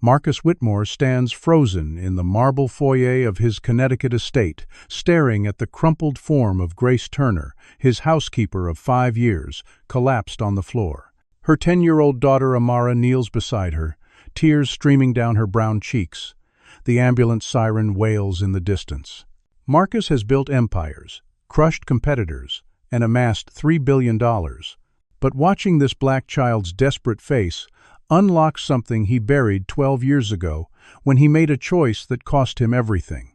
Marcus Whitmore stands frozen in the marble foyer of his Connecticut estate, staring at the crumpled form of Grace Turner, his housekeeper of 5 years, collapsed on the floor. Her 10-year-old daughter Amara kneels beside her, tears streaming down her brown cheeks. The ambulance siren wails in the distance. Marcus has built empires, crushed competitors, and amassed $3 billion. But watching this black child's desperate face unlocks something he buried 12 years ago when he made a choice that cost him everything.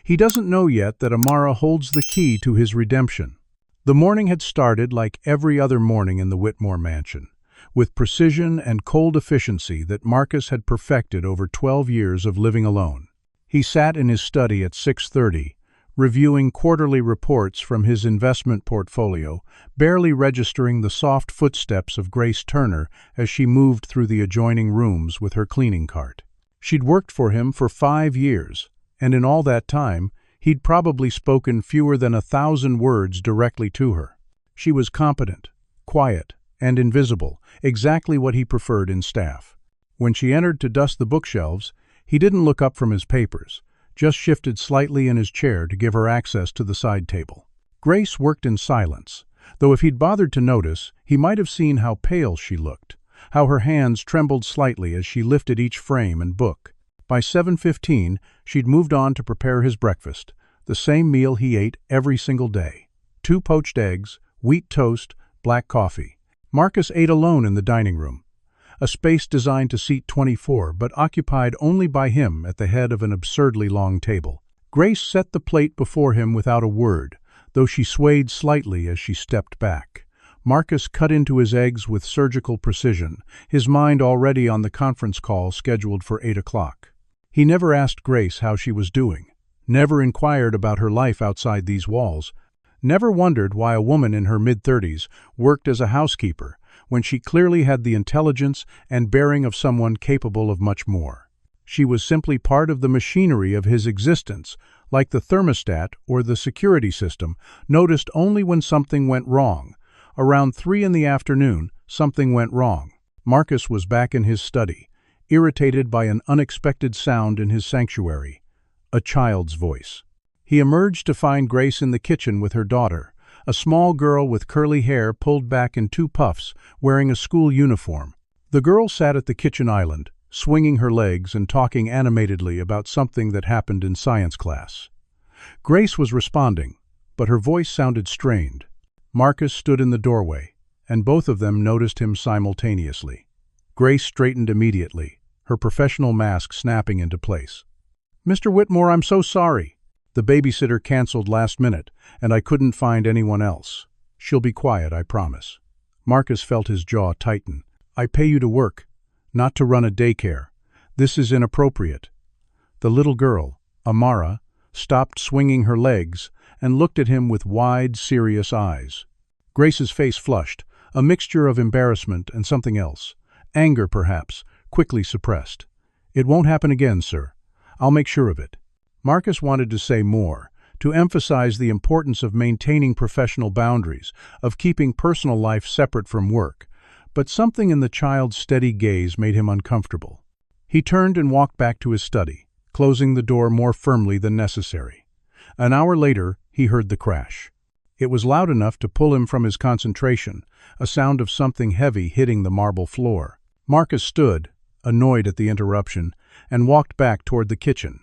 He doesn't know yet that Amara holds the key to his redemption. The morning had started like every other morning in the Whitmore mansion, with precision and cold efficiency that Marcus had perfected over 12 years of living alone. He sat in his study at 6:30, reviewing quarterly reports from his investment portfolio, barely registering the soft footsteps of Grace Turner as she moved through the adjoining rooms with her cleaning cart. She'd worked for him for 5 years, and in all that time, he'd probably spoken fewer than 1,000 words directly to her. She was competent, quiet, and invisible, exactly what he preferred in staff. When she entered to dust the bookshelves, he didn't look up from his papers, just shifted slightly in his chair to give her access to the side table. Grace worked in silence, though if he'd bothered to notice, he might have seen how pale she looked, how her hands trembled slightly as she lifted each frame and book. By 7:15, she'd moved on to prepare his breakfast, the same meal he ate every single day. 2 poached eggs, wheat toast, black coffee. Marcus ate alone in the dining room, a space designed to seat 24 but occupied only by him at the head of an absurdly long table. Grace set the plate before him without a word, though she swayed slightly as she stepped back. Marcus cut into his eggs with surgical precision, his mind already on the conference call scheduled for 8 o'clock. He never asked Grace how she was doing, never inquired about her life outside these walls, never wondered why a woman in her mid-30s worked as a housekeeper, when she clearly had the intelligence and bearing of someone capable of much more. She was simply part of the machinery of his existence, like the thermostat or the security system, noticed only when something went wrong. Around 3 in the afternoon, something went wrong. Marcus was back in his study, irritated by an unexpected sound in his sanctuary, a child's voice. He emerged to find Grace in the kitchen with her daughter, a small girl with curly hair pulled back in 2 puffs, wearing a school uniform. The girl sat at the kitchen island, swinging her legs and talking animatedly about something that happened in science class. Grace was responding, but her voice sounded strained. Marcus stood in the doorway, and both of them noticed him simultaneously. Grace straightened immediately, her professional mask snapping into place. "Mr. Whitmore, I'm so sorry. The babysitter canceled last minute, and I couldn't find anyone else. She'll be quiet, I promise." Marcus felt his jaw tighten. "I pay you to work, not to run a daycare. This is inappropriate." The little girl, Amara, stopped swinging her legs and looked at him with wide, serious eyes. Grace's face flushed, a mixture of embarrassment and something else. Anger, perhaps, quickly suppressed. "It won't happen again, sir. I'll make sure of it." Marcus wanted to say more, to emphasize the importance of maintaining professional boundaries, of keeping personal life separate from work, but something in the child's steady gaze made him uncomfortable. He turned and walked back to his study, closing the door more firmly than necessary. An hour later, he heard the crash. It was loud enough to pull him from his concentration, a sound of something heavy hitting the marble floor. Marcus stood, annoyed at the interruption, and walked back toward the kitchen.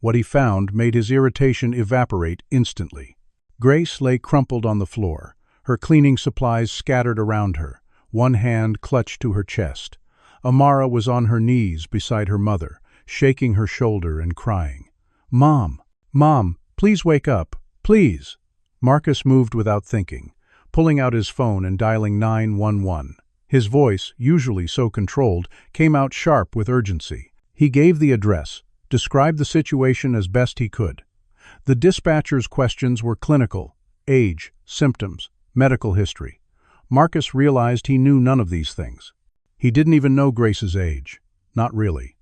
What he found made his irritation evaporate instantly. Grace lay crumpled on the floor, her cleaning supplies scattered around her, one hand clutched to her chest. Amara was on her knees beside her mother, shaking her shoulder and crying. "Mom! Mom! Please wake up! Please!" Marcus moved without thinking, pulling out his phone and dialing 911. His voice, usually so controlled, came out sharp with urgency. He gave the address, described the situation as best he could. The dispatcher's questions were clinical: age, symptoms, medical history. Marcus realized he knew none of these things. He didn't even know Grace's age. Not really.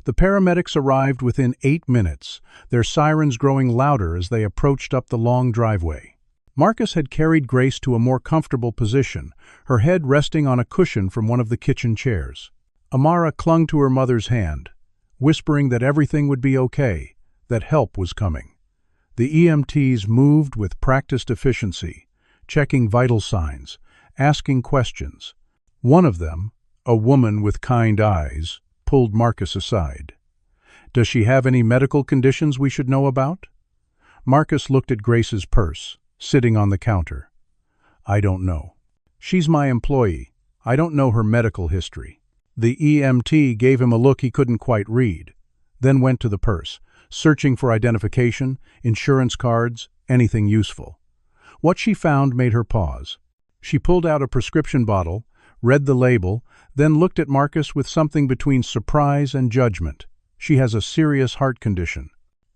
The paramedics arrived within 8 minutes, their sirens growing louder as they approached up the long driveway. Marcus had carried Grace to a more comfortable position, her head resting on a cushion from one of the kitchen chairs. Amara clung to her mother's hand, whispering that everything would be okay, that help was coming. The EMTs moved with practiced efficiency, checking vital signs, asking questions. One of them, a woman with kind eyes, pulled Marcus aside. "Does she have any medical conditions we should know about?" Marcus looked at Grace's purse, sitting on the counter. "I don't know. She's my employee. I don't know her medical history." The EMT gave him a look he couldn't quite read, then went to the purse, searching for identification, insurance cards, anything useful. What she found made her pause. She pulled out a prescription bottle, read the label, then looked at Marcus with something between surprise and judgment. "She has a serious heart condition.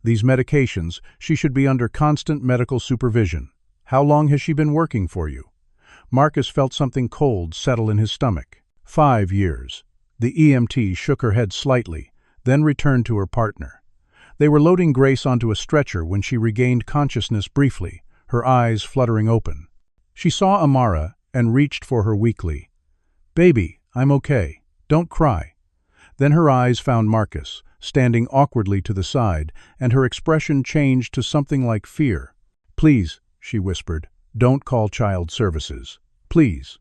These medications, she should be under constant medical supervision. How long has she been working for you?" Marcus felt something cold settle in his stomach. 5 years. The EMT shook her head slightly, then returned to her partner. They were loading Grace onto a stretcher when she regained consciousness briefly, her eyes fluttering open. She saw Amara and reached for her weakly. "Baby, I'm okay. Don't cry." Then her eyes found Marcus, standing awkwardly to the side, and her expression changed to something like fear. "Please," she whispered, "don't call child services. Please."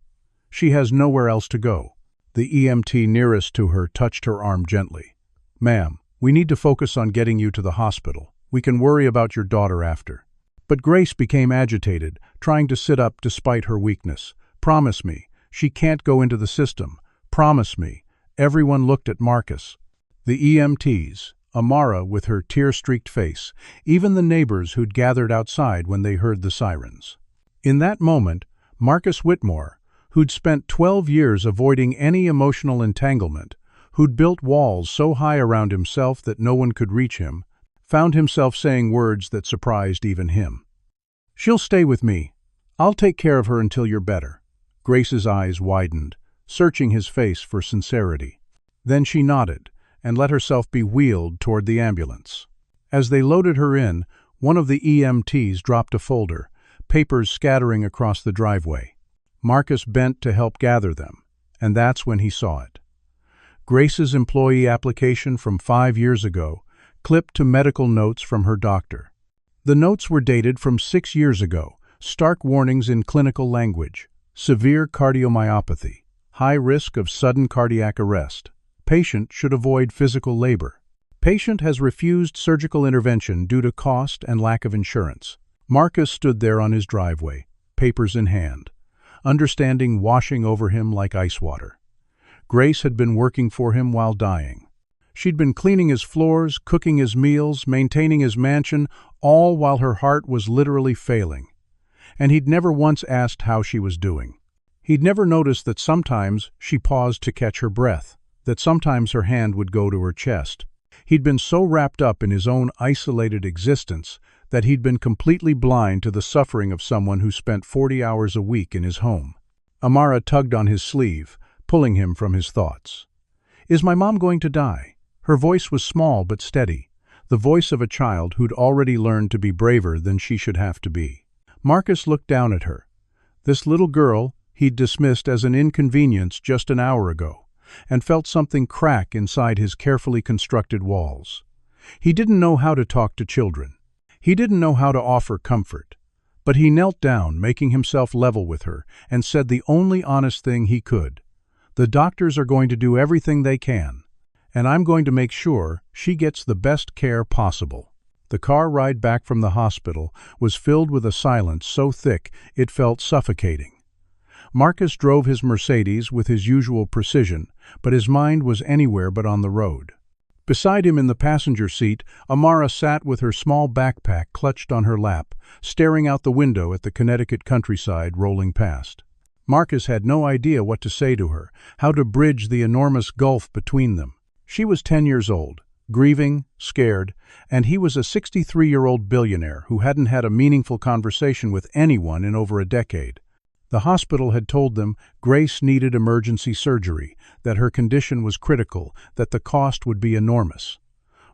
She has nowhere else to go. The EMT nearest to her touched her arm gently. "Ma'am, we need to focus on getting you to the hospital. We can worry about your daughter after." But Grace became agitated, trying to sit up despite her weakness. "Promise me. She can't go into the system. Promise me." Everyone looked at Marcus. The EMTs, Amara with her tear-streaked face, even the neighbors who'd gathered outside when they heard the sirens. In that moment, Marcus Whitmore, who'd spent 12 years avoiding any emotional entanglement, who'd built walls so high around himself that no one could reach him, found himself saying words that surprised even him. "She'll stay with me. I'll take care of her until you're better." Grace's eyes widened, searching his face for sincerity. Then she nodded and let herself be wheeled toward the ambulance. As they loaded her in, one of the EMTs dropped a folder, papers scattering across the driveway. Marcus bent to help gather them, and that's when he saw it. Grace's employee application from 5 years ago, clipped to medical notes from her doctor. The notes were dated from 6 years ago, stark warnings in clinical language: severe cardiomyopathy, high risk of sudden cardiac arrest. Patient should avoid physical labor. Patient has refused surgical intervention due to cost and lack of insurance. Marcus stood there on his driveway, papers in hand, understanding washing over him like ice water. Grace had been working for him while dying. She'd been cleaning his floors, cooking his meals, maintaining his mansion, all while her heart was literally failing. And he'd never once asked how she was doing. He'd never noticed that sometimes she paused to catch her breath, that sometimes her hand would go to her chest. He'd been so wrapped up in his own isolated existence that he'd been completely blind to the suffering of someone who spent 40 hours a week in his home. Amara tugged on his sleeve, pulling him from his thoughts. "Is my mom going to die?" Her voice was small but steady, the voice of a child who'd already learned to be braver than she should have to be. Marcus looked down at her. This little girl he'd dismissed as an inconvenience just an hour ago, and felt something crack inside his carefully constructed walls. He didn't know how to talk to children. He didn't know how to offer comfort. But he knelt down, making himself level with her, and said the only honest thing he could. "The doctors are going to do everything they can, and I'm going to make sure she gets the best care possible." The car ride back from the hospital was filled with a silence so thick it felt suffocating. Marcus drove his Mercedes with his usual precision, but his mind was anywhere but on the road. Beside him in the passenger seat, Amara sat with her small backpack clutched on her lap, staring out the window at the Connecticut countryside rolling past. Marcus had no idea what to say to her, how to bridge the enormous gulf between them. She was 10 years old, grieving, scared, and he was a 63-year-old billionaire who hadn't had a meaningful conversation with anyone in over a decade. The hospital had told them Grace needed emergency surgery, that her condition was critical, that the cost would be enormous.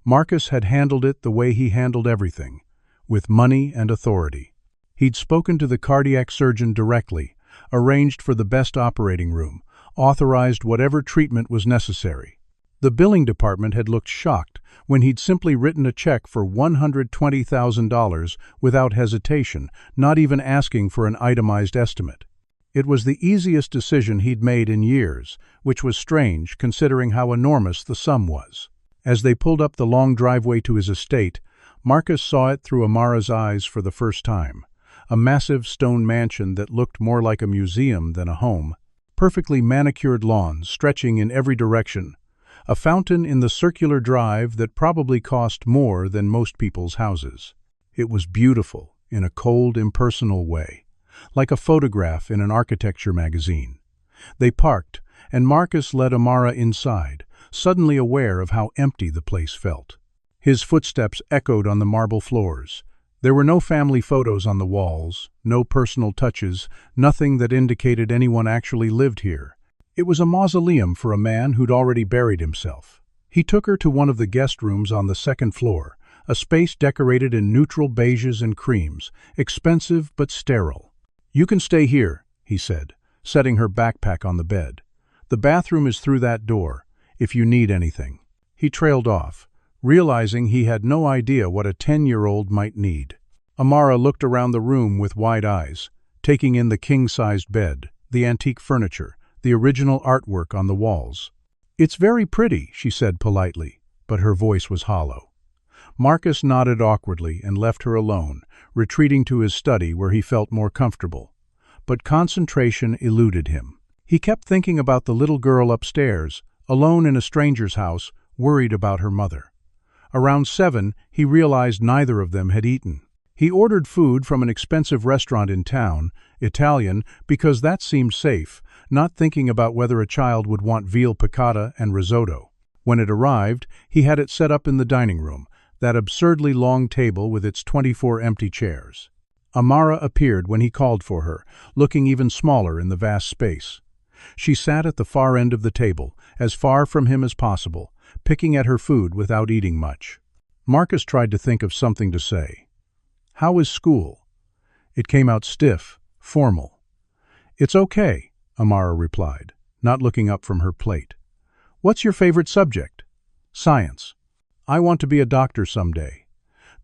Marcus had handled it the way he handled everything, with money and authority. He'd spoken to the cardiac surgeon directly, arranged for the best operating room, authorized whatever treatment was necessary. The billing department had looked shocked when he'd simply written a check for $120,000 without hesitation, not even asking for an itemized estimate. It was the easiest decision he'd made in years, which was strange considering how enormous the sum was. As they pulled up the long driveway to his estate, Marcus saw it through Amara's eyes for the first time. A massive stone mansion that looked more like a museum than a home. Perfectly manicured lawns stretching in every direction. A fountain in the circular drive that probably cost more than most people's houses. It was beautiful in a cold, impersonal way, like a photograph in an architecture magazine. They parked, and Marcus led Amara inside, suddenly aware of how empty the place felt. His footsteps echoed on the marble floors. There were no family photos on the walls, no personal touches, nothing that indicated anyone actually lived here. It was a mausoleum for a man who'd already buried himself. He took her to one of the guest rooms on the second floor, a space decorated in neutral beiges and creams, expensive but sterile. "You can stay here," he said, setting her backpack on the bed. "The bathroom is through that door, if you need anything." He trailed off, realizing he had no idea what a 10-year-old might need. Amara looked around the room with wide eyes, taking in the king-sized bed, the antique furniture, the original artwork on the walls. "It's very pretty," she said politely, but her voice was hollow. Marcus nodded awkwardly and left her alone, retreating to his study where he felt more comfortable. But concentration eluded him. He kept thinking about the little girl upstairs, alone in a stranger's house, worried about her mother. Around 7, he realized neither of them had eaten. He ordered food from an expensive restaurant in town, Italian, because that seemed safe, not thinking about whether a child would want veal piccata and risotto. When it arrived, he had it set up in the dining room, that absurdly long table with its 24 empty chairs. Amara appeared when he called for her, looking even smaller in the vast space. She sat at the far end of the table, as far from him as possible, picking at her food without eating much. Marcus tried to think of something to say. "How is school?" It came out stiff, formal. "It's okay," Amara replied, not looking up from her plate. "What's your favorite subject?" "Science. I want to be a doctor someday."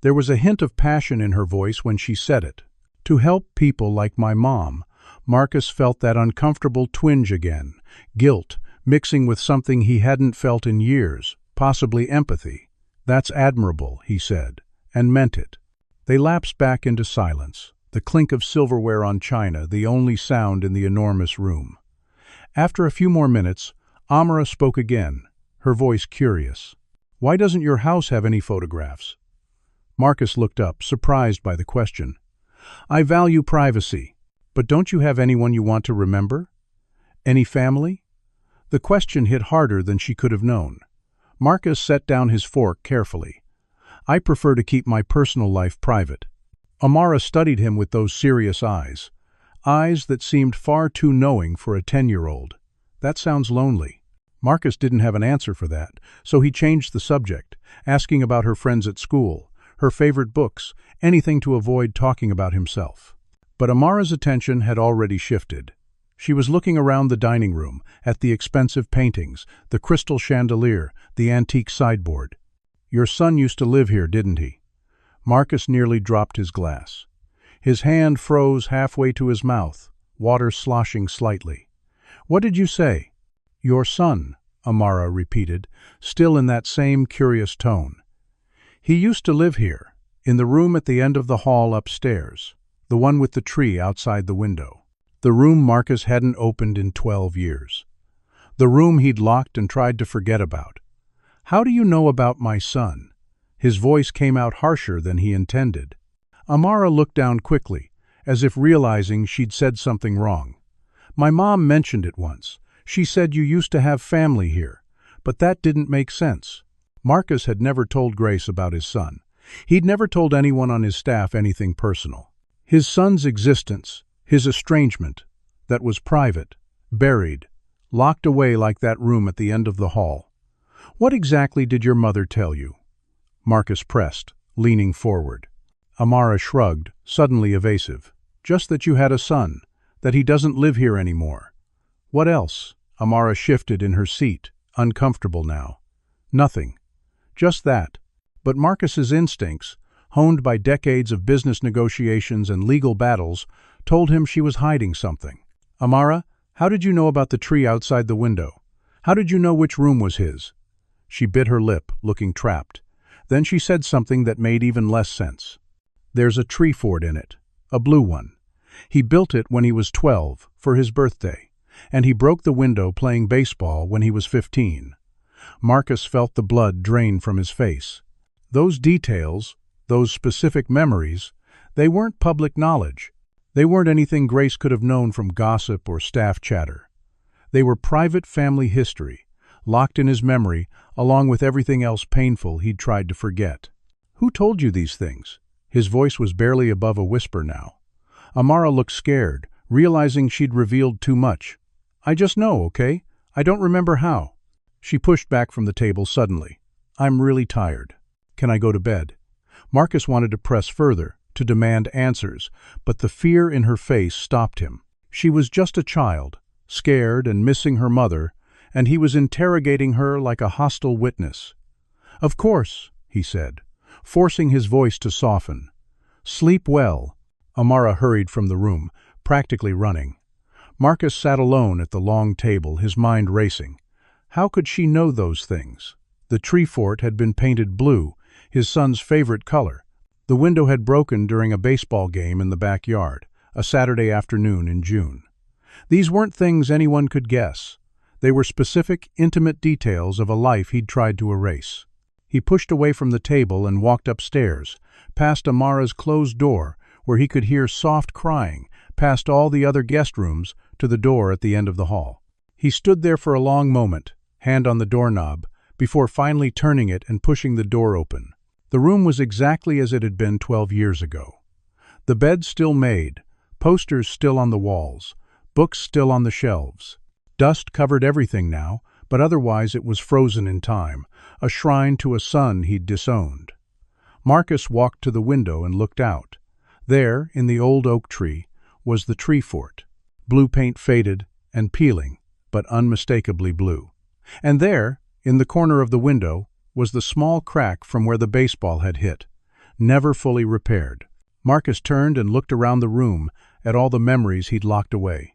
There was a hint of passion in her voice when she said it. To help people like my mom. Marcus felt that uncomfortable twinge again, guilt, mixing with something he hadn't felt in years, possibly empathy. "That's admirable," he said, and meant it. They lapsed back into silence, the clink of silverware on china the only sound in the enormous room. After a few more minutes, Amara spoke again, her voice curious. "Why doesn't your house have any photographs?" Marcus looked up, surprised by the question. "I value privacy, but don't you have anyone you want to remember? Any family?" The question hit harder than she could have known. Marcus set down his fork carefully. "I prefer to keep my personal life private." Amara studied him with those serious eyes. Eyes that seemed far too knowing for a 10-year-old. "That sounds lonely." Marcus didn't have an answer for that, so he changed the subject, asking about her friends at school, her favorite books, anything to avoid talking about himself. But Amara's attention had already shifted. She was looking around the dining room, at the expensive paintings, the crystal chandelier, the antique sideboard. "Your son used to live here, didn't he?" Marcus nearly dropped his glass. His hand froze halfway to his mouth, water sloshing slightly. "What did you say?" "Your son," Amara repeated, still in that same curious tone. "He used to live here, in the room at the end of the hall upstairs, the one with the tree outside the window. The room Marcus hadn't opened in 12 years. The room he'd locked and tried to forget about. "How do you know about my son?" His voice came out harsher than he intended. Amara looked down quickly, as if realizing she'd said something wrong. "My mom mentioned it once. She said you used to have family here, but that didn't make sense." Marcus had never told Grace about his son. He'd never told anyone on his staff anything personal. His son's existence, his estrangement, that was private, buried, locked away like that room at the end of the hall. "What exactly did your mother tell you?" Marcus pressed, leaning forward. Amara shrugged, suddenly evasive. "Just that you had a son, that he doesn't live here anymore." "What else?" Amara shifted in her seat, uncomfortable now. Nothing. Just that. But Marcus's instincts, honed by decades of business negotiations and legal battles, told him she was hiding something. "Amara, how did you know about the tree outside the window? How did you know which room was his?" She bit her lip, looking trapped. Then she said something that made even less sense. "There's a tree fort in it. A blue one. He built it when he was 12, for his birthday, and he broke the window playing baseball when he was 15. Marcus felt the blood drain from his face. Those details, those specific memories, they weren't public knowledge. They weren't anything Grace could have known from gossip or staff chatter. They were private family history, locked in his memory, along with everything else painful he'd tried to forget. "Who told you these things?" His voice was barely above a whisper now. Amara looked scared, realizing she'd revealed too much. "I just know, okay? I don't remember how." She pushed back from the table suddenly. "I'm really tired. Can I go to bed?" Marcus wanted to press further, to demand answers, but the fear in her face stopped him. She was just a child, scared and missing her mother, and he was interrogating her like a hostile witness. "Of course," he said, forcing his voice to soften. "Sleep well." Amara hurried from the room, practically running. Marcus sat alone at the long table, his mind racing. How could she know those things? The tree fort had been painted blue, his son's favorite color. The window had broken during a baseball game in the backyard, a Saturday afternoon in June. These weren't things anyone could guess. They were specific, intimate details of a life he'd tried to erase. He pushed away from the table and walked upstairs, past Amara's closed door, where he could hear soft crying, past all the other guest rooms, to the door at the end of the hall. He stood there for a long moment, hand on the doorknob, before finally turning it and pushing the door open. The room was exactly as it had been 12 years ago. The bed still made, posters still on the walls, books still on the shelves. Dust covered everything now, but otherwise it was frozen in time, a shrine to a son he'd disowned. Marcus walked to the window and looked out. There, in the old oak tree, was the tree fort, blue paint faded and peeling, but unmistakably blue. And there, in the corner of the window, was the small crack from where the baseball had hit, never fully repaired. Marcus turned and looked around the room at all the memories he'd locked away.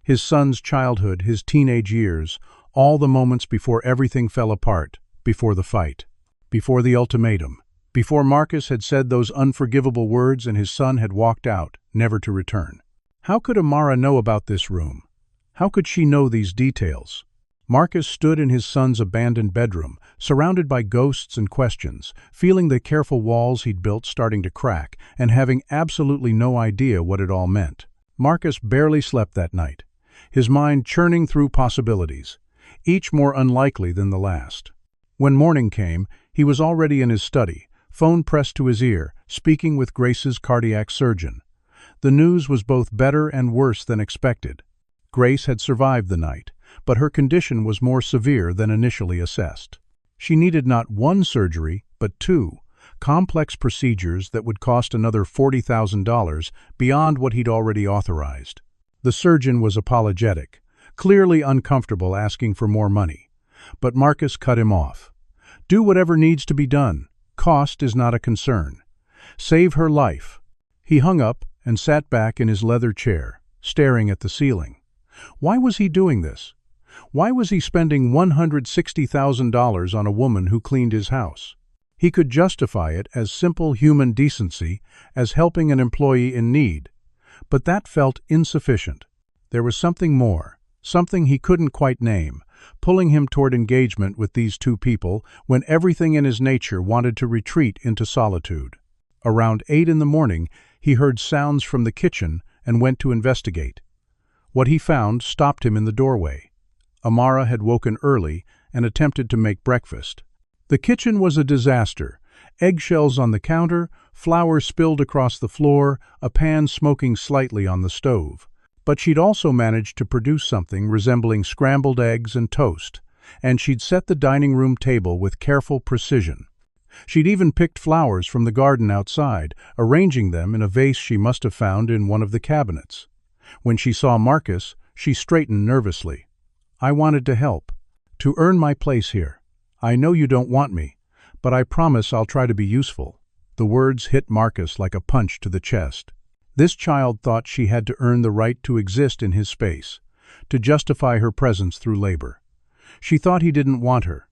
His son's childhood, his teenage years, all the moments before everything fell apart, before the fight, before the ultimatum, before Marcus had said those unforgivable words and his son had walked out, never to return. How could Amara know about this room? How could she know these details? Marcus stood in his son's abandoned bedroom, surrounded by ghosts and questions, feeling the careful walls he'd built starting to crack, and having absolutely no idea what it all meant. Marcus barely slept that night, his mind churning through possibilities, each more unlikely than the last. When morning came, he was already in his study, phone pressed to his ear, speaking with Grace's cardiac surgeon. The news was both better and worse than expected. Grace had survived the night, but her condition was more severe than initially assessed. She needed not one surgery, but two, complex procedures that would cost another $40,000 beyond what he'd already authorized. The surgeon was apologetic, clearly uncomfortable asking for more money. But Marcus cut him off. "Do whatever needs to be done. Cost is not a concern. Save her life." He hung up and sat back in his leather chair, staring at the ceiling. Why was he doing this? Why was he spending $160,000 on a woman who cleaned his house? He could justify it as simple human decency, as helping an employee in need. But that felt insufficient. There was something more, something he couldn't quite name, pulling him toward engagement with these two people when everything in his nature wanted to retreat into solitude. Around 8 in the morning, he heard sounds from the kitchen and went to investigate. What he found stopped him in the doorway. Amara had woken early and attempted to make breakfast. The kitchen was a disaster. Eggshells on the counter, flour spilled across the floor, a pan smoking slightly on the stove. But she'd also managed to produce something resembling scrambled eggs and toast, and she'd set the dining room table with careful precision. She'd even picked flowers from the garden outside, arranging them in a vase she must have found in one of the cabinets. When she saw Marcus, she straightened nervously. "I wanted to help, to earn my place here. I know you don't want me, but I promise I'll try to be useful." The words hit Marcus like a punch to the chest. This child thought she had to earn the right to exist in his space, to justify her presence through labor. She thought he didn't want her,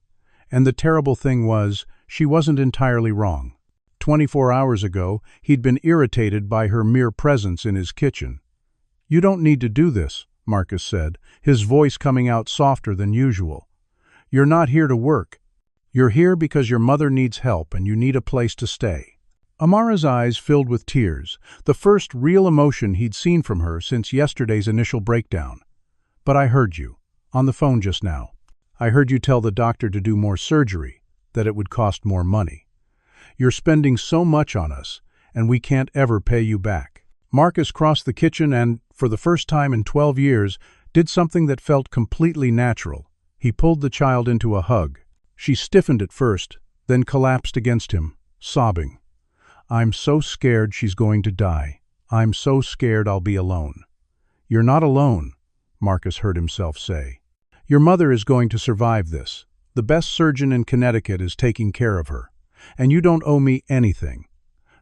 and the terrible thing was, she wasn't entirely wrong. 24 hours ago, he'd been irritated by her mere presence in his kitchen. "You don't need to do this," Marcus said, his voice coming out softer than usual. "You're not here to work. You're here because your mother needs help and you need a place to stay." Amara's eyes filled with tears, the first real emotion he'd seen from her since yesterday's initial breakdown. "But I heard you, on the phone just now. I heard you tell the doctor to do more surgery, that it would cost more money. You're spending so much on us, and we can't ever pay you back." Marcus crossed the kitchen and, for the first time in 12 years, did something that felt completely natural. He pulled the child into a hug. She stiffened at first, then collapsed against him, sobbing. "I'm so scared she's going to die. I'm so scared I'll be alone." "You're not alone," Marcus heard himself say. "Your mother is going to survive this. The best surgeon in Connecticut is taking care of her. And you don't owe me anything.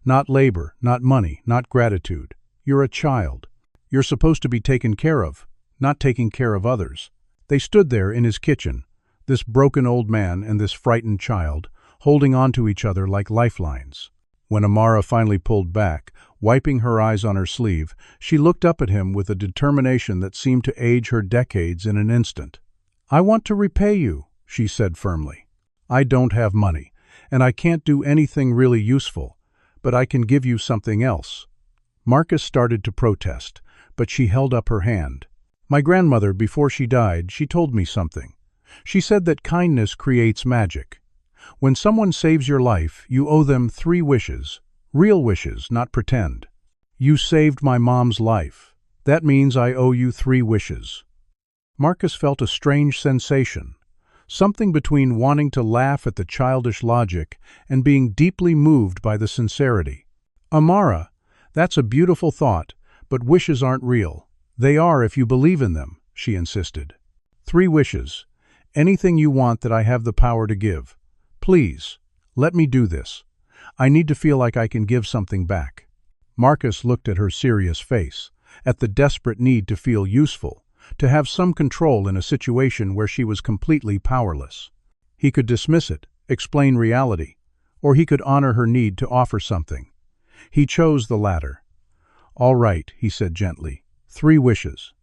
Not labor, not money, not gratitude. You're a child. You're supposed to be taken care of, not taking care of others." They stood there in his kitchen, this broken old man and this frightened child, holding on to each other like lifelines. When Amara finally pulled back, wiping her eyes on her sleeve, she looked up at him with a determination that seemed to age her decades in an instant. "I want to repay you," she said firmly. "I don't have money, and I can't do anything really useful, but I can give you something else." Marcus started to protest, but she held up her hand. "My grandmother, before she died, she told me something. She said that kindness creates magic. When someone saves your life, you owe them 3 wishes. Real wishes, not pretend. You saved my mom's life. That means I owe you 3 wishes." Marcus felt a strange sensation, something between wanting to laugh at the childish logic and being deeply moved by the sincerity. "Amara, that's a beautiful thought, but wishes aren't real. They are if you believe in them," she insisted. 3 wishes. Anything you want that I have the power to give. Please, let me do this. I need to feel like I can give something back." Marcus looked at her serious face, at the desperate need to feel useful, to have some control in a situation where she was completely powerless. He could dismiss it, explain reality, or he could honor her need to offer something. He chose the latter. "All right," he said gently. 3 wishes.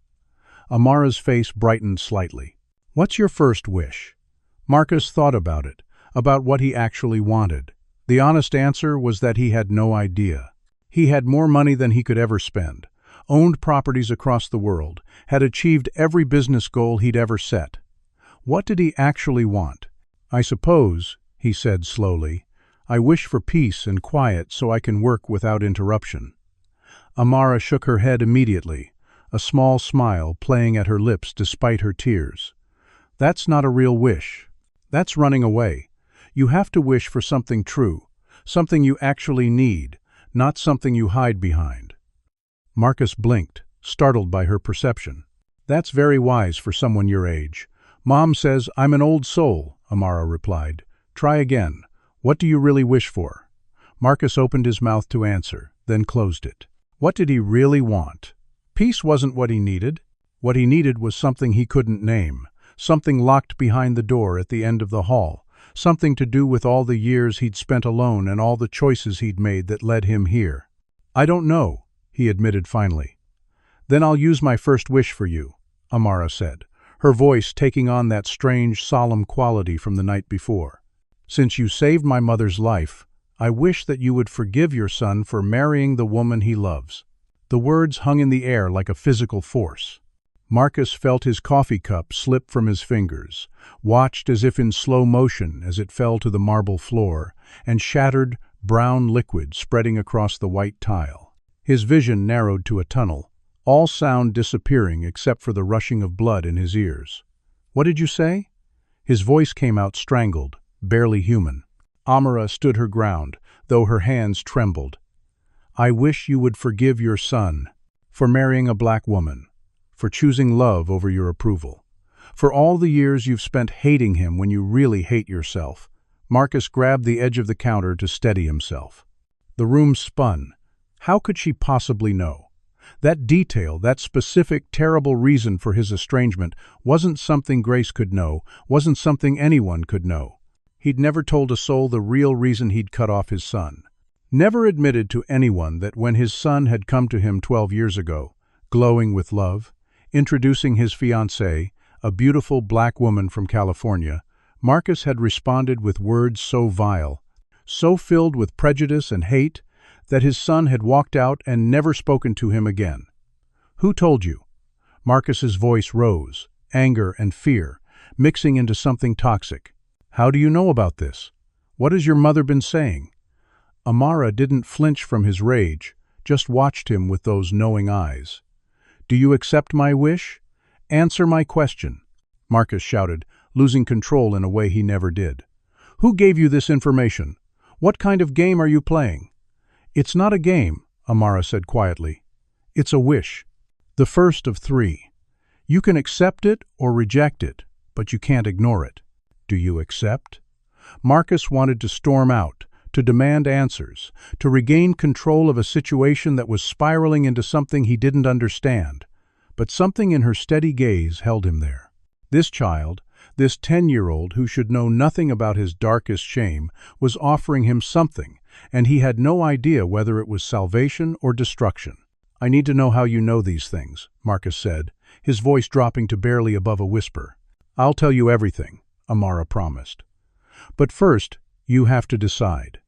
Amara's face brightened slightly. "What's your first wish?" Marcus thought about it, about what he actually wanted. The honest answer was that he had no idea. He had more money than he could ever spend, owned properties across the world, had achieved every business goal he'd ever set. What did he actually want? "I suppose," he said slowly, "I wish for peace and quiet so I can work without interruption." Amara shook her head immediately, a small smile playing at her lips despite her tears. "That's not a real wish. That's running away. You have to wish for something true, something you actually need, not something you hide behind." Marcus blinked, startled by her perception. "That's very wise for someone your age. Mom says I'm an old soul," Amara replied. "Try again. What do you really wish for?" Marcus opened his mouth to answer, then closed it. What did he really want? Peace wasn't what he needed. What he needed was something he couldn't name, something locked behind the door at the end of the hall, something to do with all the years he'd spent alone and all the choices he'd made that led him here. "I don't know," he admitted finally. "Then I'll use my first wish for you," Amara said, her voice taking on that strange, solemn quality from the night before. "Since you saved my mother's life, I wish that you would forgive your son for marrying the woman he loves." The words hung in the air like a physical force. Marcus felt his coffee cup slip from his fingers, watched as if in slow motion as it fell to the marble floor, and shattered, brown liquid spreading across the white tile. His vision narrowed to a tunnel, all sound disappearing except for the rushing of blood in his ears. "What did you say?" His voice came out strangled, barely human. Amara stood her ground, though her hands trembled. "I wish you would forgive your son for marrying a black woman, for choosing love over your approval, For all the years you've spent hating him when you really hate yourself. Marcus grabbed the edge of the counter to steady himself. The room spun. How could she possibly know? That detail, that specific, terrible reason for his estrangement wasn't something Grace could know, wasn't something anyone could know. He'd never told a soul the real reason he'd cut off his son. Never admitted to anyone that when his son had come to him 12 years ago, glowing with love, introducing his fiancée, a beautiful black woman from California, Marcus had responded with words so vile, so filled with prejudice and hate, that his son had walked out and never spoken to him again. "Who told you?" Marcus's voice rose, anger and fear, mixing into something toxic. "How do you know about this? What has your mother been saying?" Amara didn't flinch from his rage, just watched him with those knowing eyes. "Do you accept my wish? Answer my question," Marcus shouted, losing control in a way he never did. "Who gave you this information? What kind of game are you playing?" "It's not a game," Amara said quietly. "It's a wish. The first of 3. You can accept it or reject it, but you can't ignore it. Do you accept?" Marcus wanted to storm out, to demand answers, to regain control of a situation that was spiraling into something he didn't understand. But something in her steady gaze held him there. This child, this 10-year-old who should know nothing about his darkest shame, was offering him something, and he had no idea whether it was salvation or destruction. "I need to know how you know these things," Marcus said, his voice dropping to barely above a whisper. "I'll tell you everything," Amara promised. "But first, you have to decide.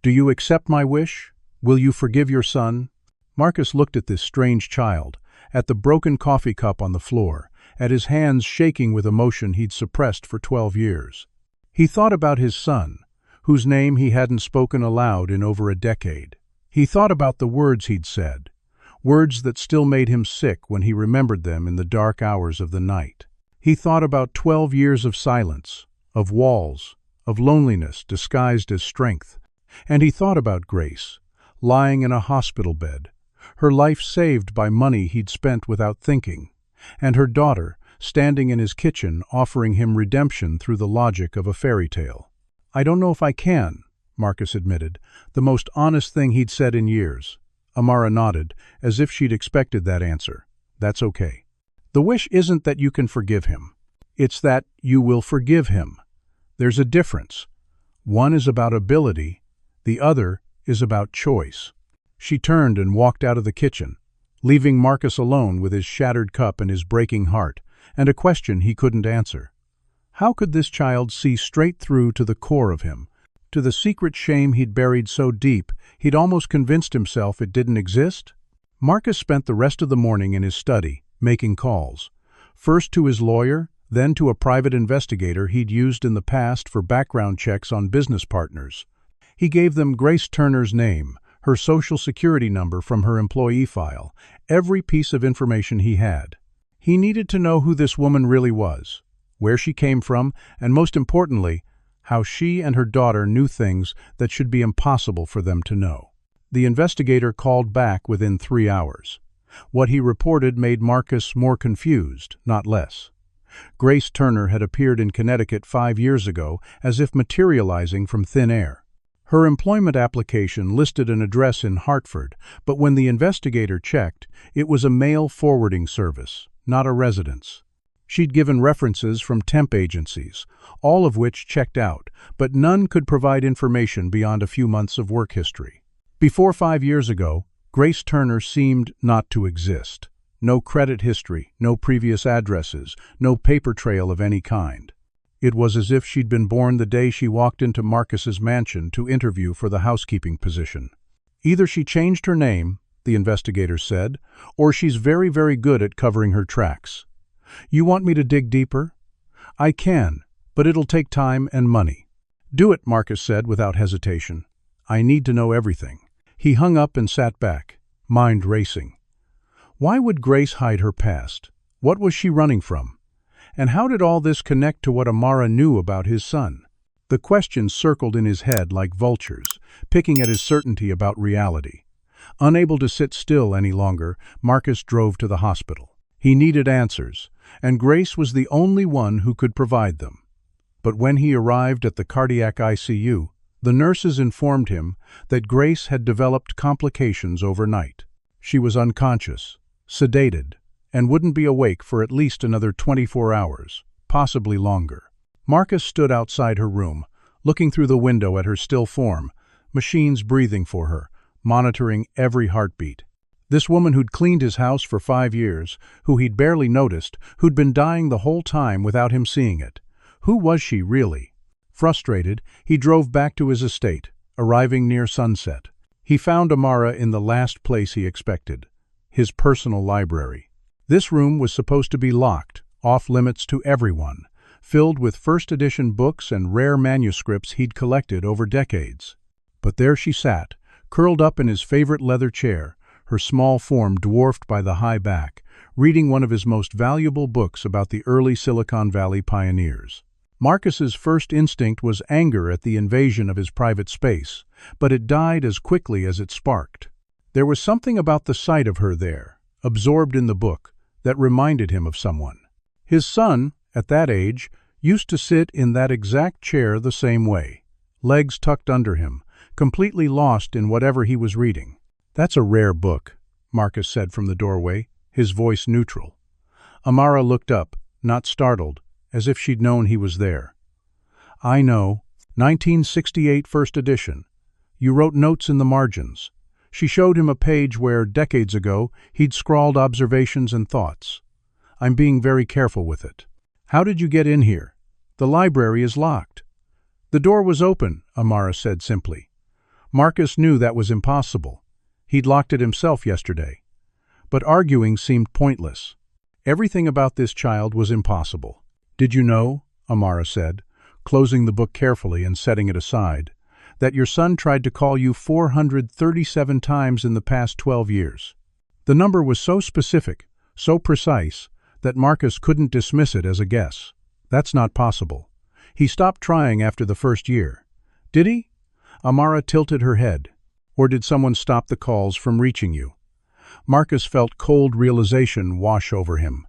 Do you accept my wish? Will you forgive your son?" Marcus looked at this strange child, at the broken coffee cup on the floor, at his hands shaking with emotion he'd suppressed for 12 years. He thought about his son, whose name he hadn't spoken aloud in over a decade. He thought about the words he'd said, words that still made him sick when he remembered them in the dark hours of the night. He thought about 12 years of silence, of walls, of loneliness disguised as strength. And he thought about Grace, lying in a hospital bed, her life saved by money he'd spent without thinking, and her daughter standing in his kitchen offering him redemption through the logic of a fairy tale. "I don't know if I can," Marcus admitted, the most honest thing he'd said in years. Amara nodded, as if she'd expected that answer. "That's okay. The wish isn't that you can forgive him. It's that you will forgive him. There's a difference. One is about ability, the other is about choice." She turned and walked out of the kitchen, leaving Marcus alone with his shattered cup and his breaking heart, and a question he couldn't answer. How could this child see straight through to the core of him, to the secret shame he'd buried so deep he'd almost convinced himself it didn't exist? Marcus spent the rest of the morning in his study, making calls. First to his lawyer, then to a private investigator he'd used in the past for background checks on business partners. He gave them Grace Turner's name, her social security number from her employee file, every piece of information he had. He needed to know who this woman really was, where she came from, and most importantly, how she and her daughter knew things that should be impossible for them to know. The investigator called back within 3 hours. What he reported made Marcus more confused, not less. Grace Turner had appeared in Connecticut 5 years ago, as if materializing from thin air. Her employment application listed an address in Hartford, but when the investigator checked, it was a mail forwarding service, not a residence. She'd given references from temp agencies, all of which checked out, but none could provide information beyond a few months of work history. Before 5 years ago, Grace Turner seemed not to exist. No credit history, no previous addresses, no paper trail of any kind. It was as if she'd been born the day she walked into Marcus's mansion to interview for the housekeeping position. "Either she changed her name," the investigator said, "or she's very, very good at covering her tracks. You want me to dig deeper?" "I can, but it'll take time and money." "Do it," Marcus said without hesitation. "I need to know everything." He hung up and sat back, mind racing. Why would Grace hide her past? What was she running from? And how did all this connect to what Amara knew about his son? The questions circled in his head like vultures, picking at his certainty about reality. Unable to sit still any longer, Marcus drove to the hospital. He needed answers, and Grace was the only one who could provide them. But when he arrived at the cardiac ICU, the nurses informed him that Grace had developed complications overnight. She was unconscious, sedated, and wouldn't be awake for at least another 24 hours, possibly longer. Marcus stood outside her room, looking through the window at her still form, machines breathing for her, monitoring every heartbeat. This woman who'd cleaned his house for 5 years, who he'd barely noticed, who'd been dying the whole time without him seeing it. Who was she, really? Frustrated, he drove back to his estate, arriving near sunset. He found Amara in the last place he expected, his personal library. This room was supposed to be locked, off-limits to everyone, filled with first-edition books and rare manuscripts he'd collected over decades. But there she sat, curled up in his favorite leather chair, her small form dwarfed by the high back, reading one of his most valuable books about the early Silicon Valley pioneers. Marcus's first instinct was anger at the invasion of his private space, but it died as quickly as it sparked. There was something about the sight of her there, absorbed in the book, that reminded him of someone. His son, at that age, used to sit in that exact chair the same way, legs tucked under him, completely lost in whatever he was reading. "That's a rare book," Marcus said from the doorway, his voice neutral. Amara looked up, not startled, as if she'd known he was there. "I know. 1968 first edition. You wrote notes in the margins." She showed him a page where, decades ago, he'd scrawled observations and thoughts. "I'm being very careful with it." "How did you get in here? The library is locked." "The door was open," Amara said simply. Marcus knew that was impossible. He'd locked it himself yesterday. But arguing seemed pointless. Everything about this child was impossible. "Did you know," Amara said, closing the book carefully and setting it aside, "that your son tried to call you 437 times in the past 12 years? The number was so specific, so precise, that Marcus couldn't dismiss it as a guess. "That's not possible. He stopped trying after the first year." "Did he?" Amara tilted her head. "Or did someone stop the calls from reaching you?" Marcus felt cold realization wash over him.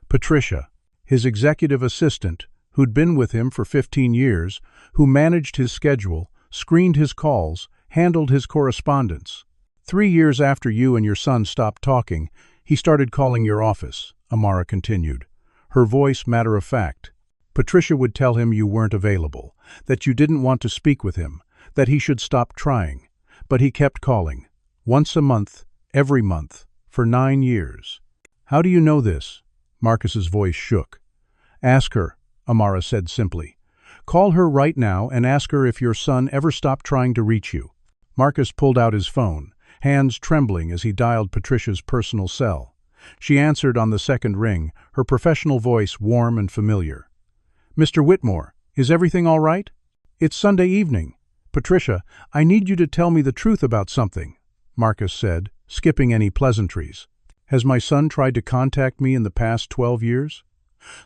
Patricia, his executive assistant, who'd been with him for 15 years, who managed his schedule, screened his calls, handled his correspondence. 3 years after you and your son stopped talking, he started calling your office," Amara continued, her voice matter-of-fact. "Patricia would tell him you weren't available, that you didn't want to speak with him, that he should stop trying. But he kept calling, once a month, every month, for 9 years. "How do you know this?" Marcus's voice shook. "Ask her," Amara said simply. "Call her right now and ask her if your son ever stopped trying to reach you." Marcus pulled out his phone, hands trembling as he dialed Patricia's personal cell. She answered on the second ring, her professional voice warm and familiar. "Mr. Whitmore, is everything all right? It's Sunday evening. Patricia, I need you to tell me the truth about something," Marcus said, skipping any pleasantries. "Has my son tried to contact me in the past 12 years?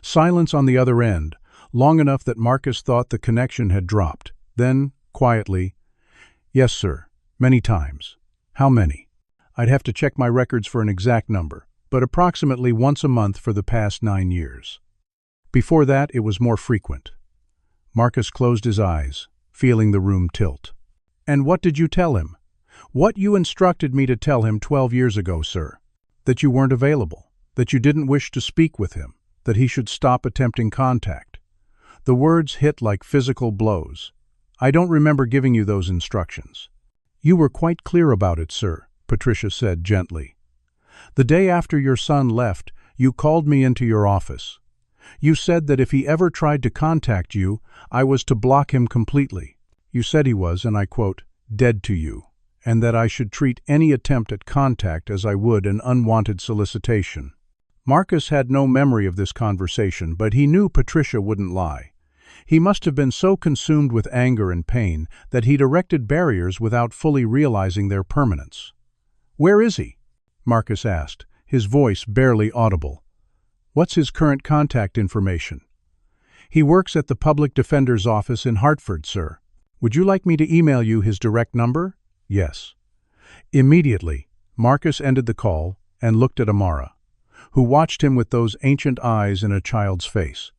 Silence on the other end, long enough that Marcus thought the connection had dropped. Then, quietly, "Yes, sir, many times." "How many?" "I'd have to check my records for an exact number, but approximately once a month for the past 9 years. Before that, it was more frequent." Marcus closed his eyes, feeling the room tilt. "And what did you tell him?" "What you instructed me to tell him 12 years ago, sir. That you weren't available, that you didn't wish to speak with him, that he should stop attempting contact." The words hit like physical blows. "I don't remember giving you those instructions." "You were quite clear about it, sir," Patricia said gently. "The day after your son left, you called me into your office. You said that if he ever tried to contact you, I was to block him completely. You said he was, and I quote, 'dead to you,' and that I should treat any attempt at contact as I would an unwanted solicitation." Marcus had no memory of this conversation, but he knew Patricia wouldn't lie. He must have been so consumed with anger and pain that he'd erected barriers without fully realizing their permanence. "Where is he?" Marcus asked, his voice barely audible. "What's his current contact information?" "He works at the Public Defender's office in Hartford, sir." "Would you like me to email you his direct number?" "Yes." Immediately, Marcus ended the call and looked at Amara. who watched him with those ancient eyes in a child's face.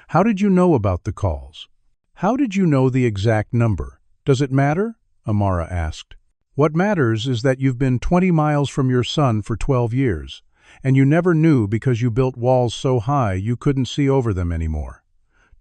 "How did you know about the calls? How did you know the exact number? Does it matter?" Amara asked. "What matters is that you've been 20 miles from your son for 12 years, and you never knew because you built walls so high you couldn't see over them anymore.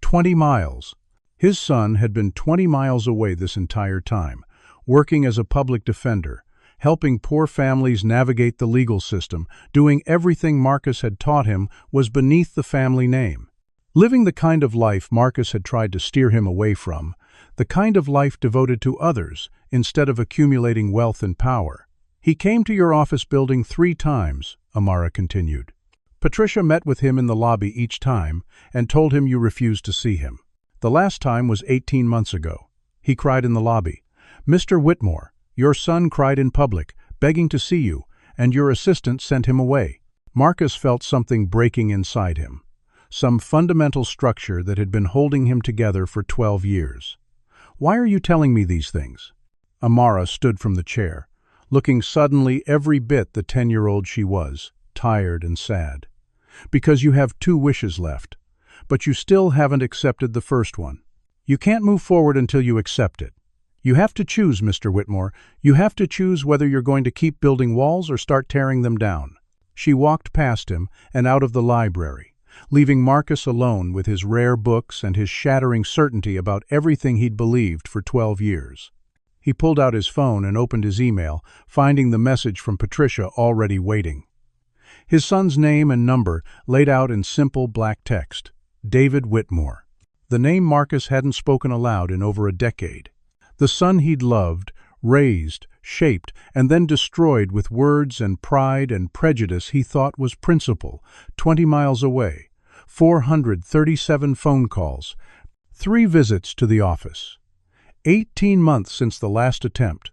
20 miles. His son had been 20 miles away this entire time, working as a public defender, helping poor families navigate the legal system, doing everything Marcus had taught him was beneath the family name. Living the kind of life Marcus had tried to steer him away from, the kind of life devoted to others instead of accumulating wealth and power. He came to your office building 3 times, Amara continued. Patricia met with him in the lobby each time and told him you refused to see him. The last time was 18 months ago. He cried in the lobby, "Mr. Whitmore, your son cried in public, begging to see you, and your assistant sent him away." Marcus felt something breaking inside him, some fundamental structure that had been holding him together for 12 years. "Why are you telling me these things?" Amara stood from the chair, looking suddenly every bit the 10-year-old she was, tired and sad. "Because you have 2 wishes left, but you still haven't accepted the first one. You can't move forward until you accept it. You have to choose, Mr. Whitmore. You have to choose whether you're going to keep building walls or start tearing them down." She walked past him and out of the library, leaving Marcus alone with his rare books and his shattering certainty about everything he'd believed for 12 years. He pulled out his phone and opened his email, finding the message from Patricia already waiting. His son's name and number laid out in simple black text, David Whitmore. The name Marcus hadn't spoken aloud in over a decade. The son he'd loved, raised, shaped, and then destroyed with words and pride and prejudice he thought was principle, 20 miles away, 437 phone calls, 3 visits to the office. 18 months since the last attempt.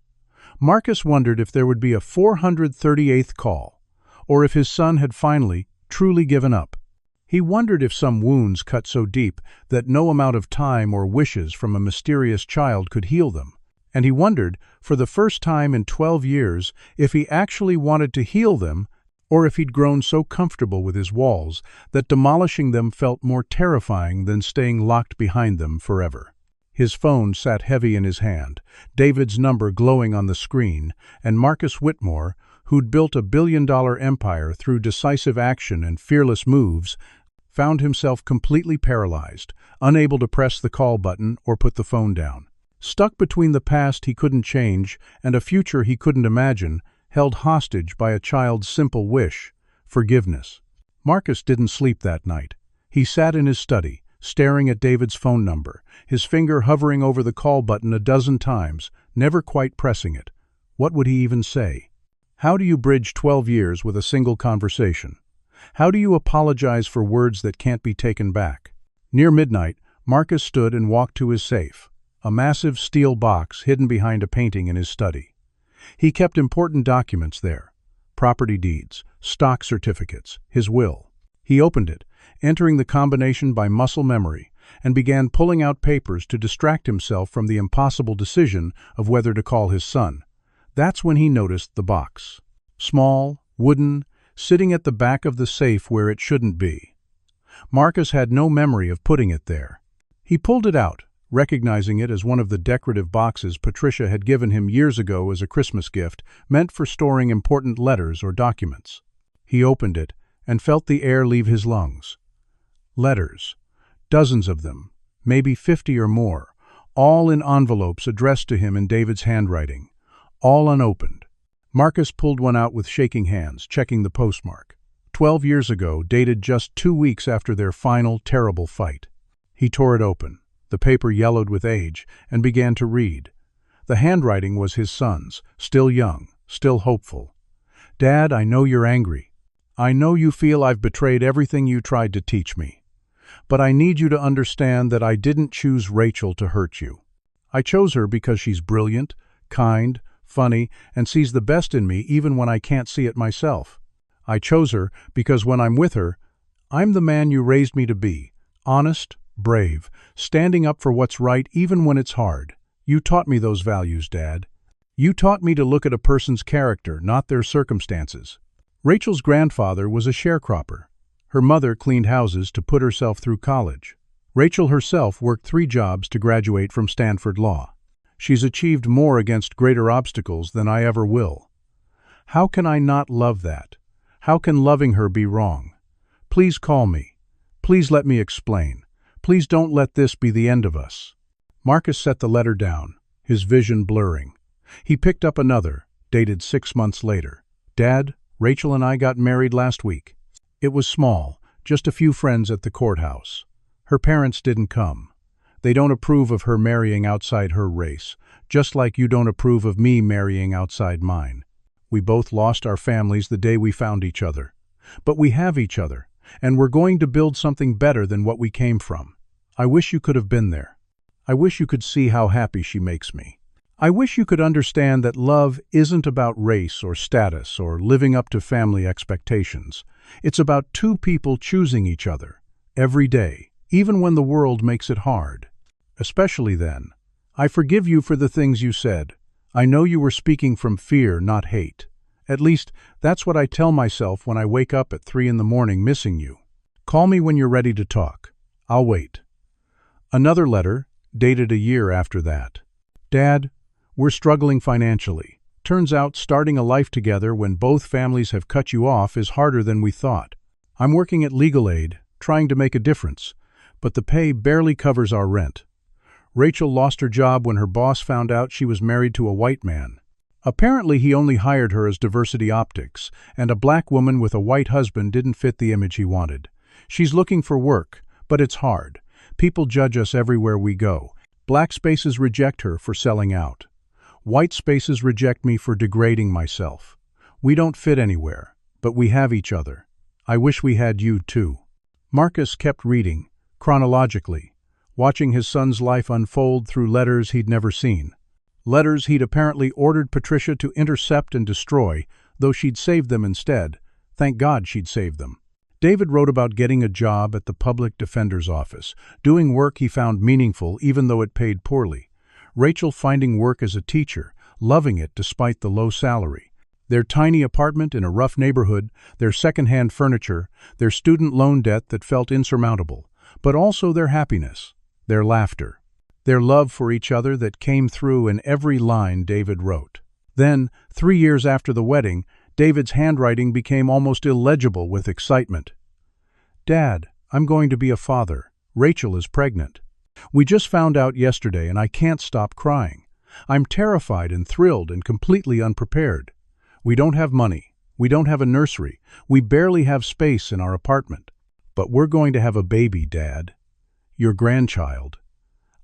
Marcus wondered if there would be a 438th call, or if his son had finally, truly given up. He wondered if some wounds cut so deep that no amount of time or wishes from a mysterious child could heal them. And he wondered, for the first time in 12 years, if he actually wanted to heal them, or if he'd grown so comfortable with his walls that demolishing them felt more terrifying than staying locked behind them forever. His phone sat heavy in his hand, David's number glowing on the screen, and Marcus Whitmore, who'd built a billion-dollar empire through decisive action and fearless moves, found himself completely paralyzed, unable to press the call button or put the phone down. Stuck between the past he couldn't change and a future he couldn't imagine, held hostage by a child's simple wish, forgiveness. Marcus didn't sleep that night. He sat in his study, staring at David's phone number, his finger hovering over the call button a dozen times, never quite pressing it. What would he even say? How do you bridge 12 years with a single conversation? How do you apologize for words that can't be taken back? Near midnight, Marcus stood and walked to his safe, a massive steel box hidden behind a painting in his study. He kept important documents there, property deeds, stock certificates, his will. He opened it, entering the combination by muscle memory, and began pulling out papers to distract himself from the impossible decision of whether to call his son. That's when he noticed the box. Small, wooden, sitting at the back of the safe where it shouldn't be. Marcus had no memory of putting it there. He pulled it out, recognizing it as one of the decorative boxes Patricia had given him years ago as a Christmas gift, meant for storing important letters or documents. He opened it and felt the air leave his lungs. Letters. Dozens of them, maybe 50 or more, all in envelopes addressed to him in David's handwriting, all unopened. Marcus pulled one out with shaking hands, checking the postmark. 12 years ago, dated just 2 weeks after their final, terrible fight. He tore it open, the paper yellowed with age, and began to read. The handwriting was his son's, still young, still hopeful. "Dad, I know you're angry. I know you feel I've betrayed everything you tried to teach me. But I need you to understand that I didn't choose Rachel to hurt you. I chose her because she's brilliant, kind, funny, and sees the best in me even when I can't see it myself. I chose her because when I'm with her, I'm the man you raised me to be, honest, brave, standing up for what's right even when it's hard. You taught me those values, Dad. You taught me to look at a person's character, not their circumstances." Rachel's grandfather was a sharecropper. Her mother cleaned houses to put herself through college. Rachel herself worked 3 jobs to graduate from Stanford Law. She's achieved more against greater obstacles than I ever will. How can I not love that? How can loving her be wrong? Please call me. Please let me explain. Please don't let this be the end of us. Marcus set the letter down, his vision blurring. He picked up another, dated 6 months later. Dad, Rachel and I got married last week. It was small, just a few friends at the courthouse. Her parents didn't come. They don't approve of her marrying outside her race, just like you don't approve of me marrying outside mine. We both lost our families the day we found each other. But we have each other, and we're going to build something better than what we came from. I wish you could have been there. I wish you could see how happy she makes me. I wish you could understand that love isn't about race or status or living up to family expectations. It's about 2 people choosing each other, every day, even when the world makes it hard. Especially then. I forgive you for the things you said. I know you were speaking from fear, not hate. At least, that's what I tell myself when I wake up at 3 in the morning missing you. Call me when you're ready to talk. I'll wait. Another letter, dated a year after that. Dad, we're struggling financially. Turns out starting a life together when both families have cut you off is harder than we thought. I'm working at Legal Aid, trying to make a difference, but the pay barely covers our rent. Rachel lost her job when her boss found out she was married to a white man. Apparently he only hired her as diversity optics, and a black woman with a white husband didn't fit the image he wanted. She's looking for work, but it's hard. People judge us everywhere we go. Black spaces reject her for selling out. White spaces reject me for degrading myself. We don't fit anywhere, but we have each other. I wish we had you too. Marcus kept reading, chronologically, watching his son's life unfold through letters he'd never seen. Letters he'd apparently ordered Patricia to intercept and destroy, though she'd saved them instead. Thank God she'd saved them. David wrote about getting a job at the public defender's office, doing work he found meaningful even though it paid poorly. Rachel finding work as a teacher, loving it despite the low salary. Their tiny apartment in a rough neighborhood, their second-hand furniture, their student loan debt that felt insurmountable, but also their happiness, their laughter, their love for each other that came through in every line David wrote. Then, 3 years after the wedding, David's handwriting became almost illegible with excitement. Dad, I'm going to be a father. Rachel is pregnant. We just found out yesterday and I can't stop crying. I'm terrified and thrilled and completely unprepared. We don't have money. We don't have a nursery. We barely have space in our apartment. But we're going to have a baby, Dad. Your grandchild.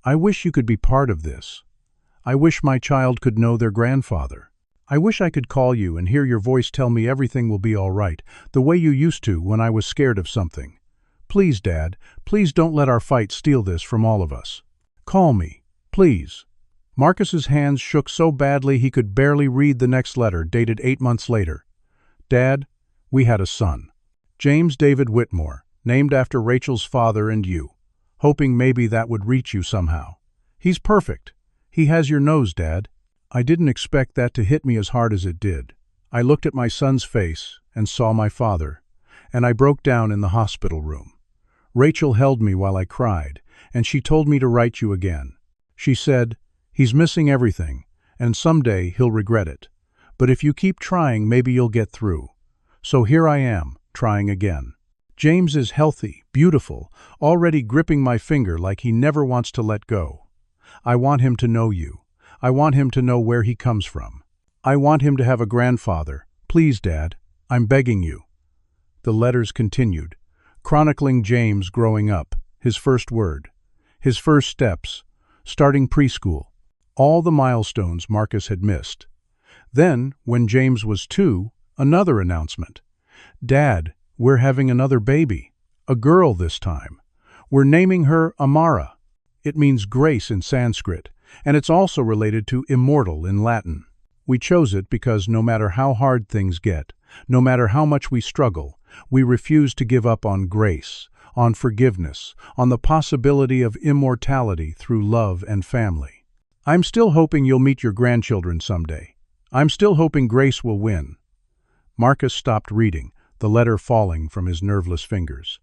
I wish you could be part of this. I wish my child could know their grandfather. I wish I could call you and hear your voice tell me everything will be all right, the way you used to when I was scared of something. Please, Dad, please don't let our fight steal this from all of us. Call me, please. Marcus's hands shook so badly he could barely read the next letter, dated 8 months later. Dad, we had a son. James David Whitmore, named after Rachel's father and you, hoping maybe that would reach you somehow. He's perfect. He has your nose, Dad. I didn't expect that to hit me as hard as it did. I looked at my son's face and saw my father, and I broke down in the hospital room. Rachel held me while I cried, and she told me to write you again. She said, he's missing everything, and someday he'll regret it. But if you keep trying, maybe you'll get through. So here I am, trying again. James is healthy, beautiful, already gripping my finger like he never wants to let go. I want him to know you. I want him to know where he comes from. I want him to have a grandfather. Please, Dad, I'm begging you. The letters continued, chronicling James growing up, his first word, his first steps, starting preschool, all the milestones Marcus had missed. Then, when James was 2, another announcement. Dad, we're having another baby, a girl this time. We're naming her Amara. It means grace in Sanskrit, and it's also related to immortal in Latin. We chose it because no matter how hard things get, no matter how much we struggle, we refuse to give up on grace, on forgiveness, on the possibility of immortality through love and family. I'm still hoping you'll meet your grandchildren someday. I'm still hoping grace will win. Marcus stopped reading, the letter falling from his nerveless fingers.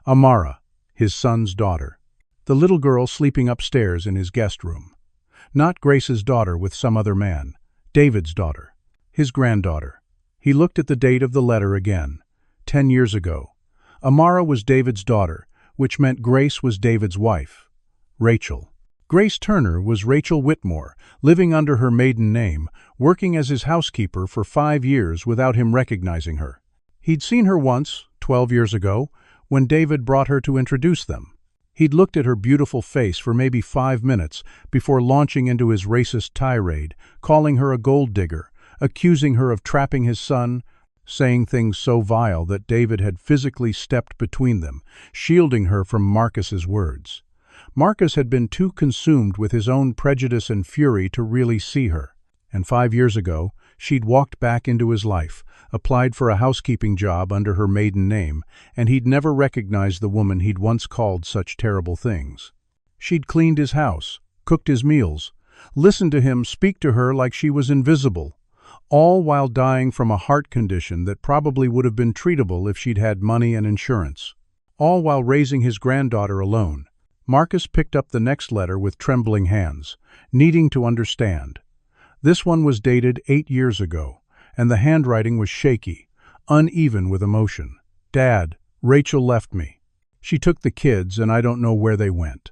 Amara, his son's daughter. The little girl sleeping upstairs in his guest room. Not Grace's daughter with some other man. David's daughter. His granddaughter. He looked at the date of the letter again. 10 years ago. Amara was David's daughter, which meant Grace was David's wife. Rachel. Grace Turner was Rachel Whitmore, living under her maiden name, working as his housekeeper for 5 years without him recognizing her. He'd seen her once, 12 years ago, when David brought her to introduce them. He'd looked at her beautiful face for maybe 5 minutes before launching into his racist tirade, calling her a gold digger, accusing her of trapping his son, saying things so vile that David had physically stepped between them, shielding her from Marcus's words. Marcus had been too consumed with his own prejudice and fury to really see her. And 5 years ago, she'd walked back into his life, applied for a housekeeping job under her maiden name, and he'd never recognized the woman he'd once called such terrible things. She'd cleaned his house, cooked his meals, listened to him speak to her like she was invisible, all while dying from a heart condition that probably would have been treatable if she'd had money and insurance. All while raising his granddaughter alone. Marcus picked up the next letter with trembling hands, needing to understand. This one was dated 8 years ago, and the handwriting was shaky, uneven with emotion. Dad, Rachel left me. She took the kids, and I don't know where they went.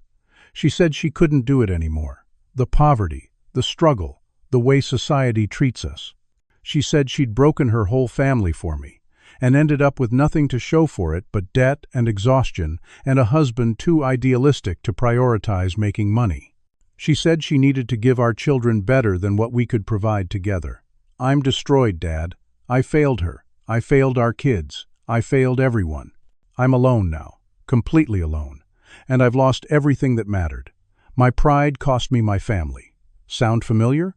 She said she couldn't do it anymore. The poverty, the struggle, the way society treats us. She said she'd broken her whole family for me, and ended up with nothing to show for it but debt and exhaustion and a husband too idealistic to prioritize making money. She said she needed to give our children better than what we could provide together. I'm destroyed, Dad. I failed her. I failed our kids. I failed everyone. I'm alone now, completely alone, and I've lost everything that mattered. My pride cost me my family. Sound familiar?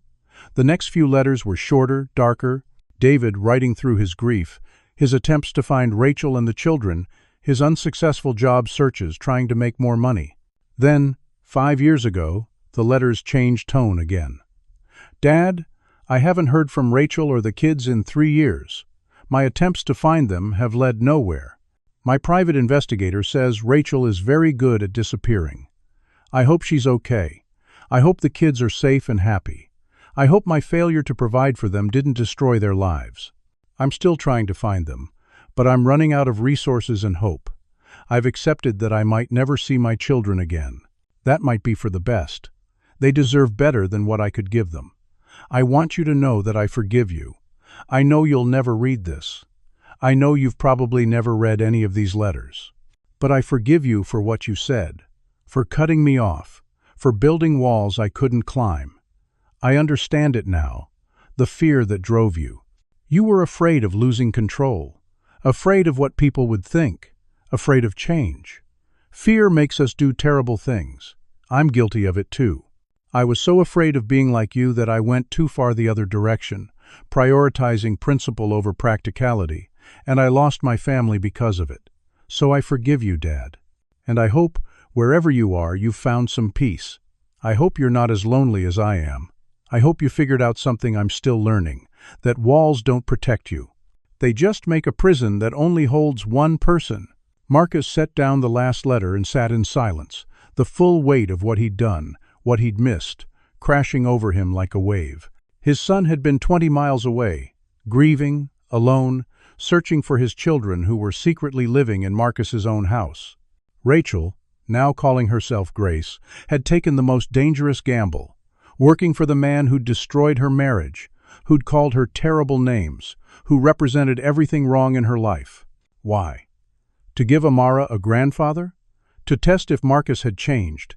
The next few letters were shorter, darker, David writing through his grief, his attempts to find Rachel and the children, his unsuccessful job searches trying to make more money. Then, 5 years ago, the letters changed tone again. Dad, I haven't heard from Rachel or the kids in 3 years. My attempts to find them have led nowhere. My private investigator says Rachel is very good at disappearing. I hope she's okay. I hope the kids are safe and happy. I hope my failure to provide for them didn't destroy their lives. I'm still trying to find them, but I'm running out of resources and hope. I've accepted that I might never see my children again. That might be for the best. They deserve better than what I could give them. I want you to know that I forgive you. I know you'll never read this. I know you've probably never read any of these letters. But I forgive you for what you said, for cutting me off, for building walls I couldn't climb. I understand it now, the fear that drove you. You were afraid of losing control, afraid of what people would think, afraid of change. Fear makes us do terrible things. I'm guilty of it too. I was so afraid of being like you that I went too far the other direction, prioritizing principle over practicality, and I lost my family because of it. So I forgive you, Dad. And I hope, wherever you are, you've found some peace. I hope you're not as lonely as I am. I hope you figured out something I'm still learning, that walls don't protect you. They just make a prison that only holds one person. Marcus set down the last letter and sat in silence, the full weight of what he'd done, what he'd missed, crashing over him like a wave. His son had been 20 miles away, grieving, alone, searching for his children who were secretly living in Marcus's own house. Rachel, now calling herself Grace, had taken the most dangerous gamble, working for the man who'd destroyed her marriage, who'd called her terrible names, who represented everything wrong in her life. Why? To give Amara a grandfather? To test if Marcus had changed?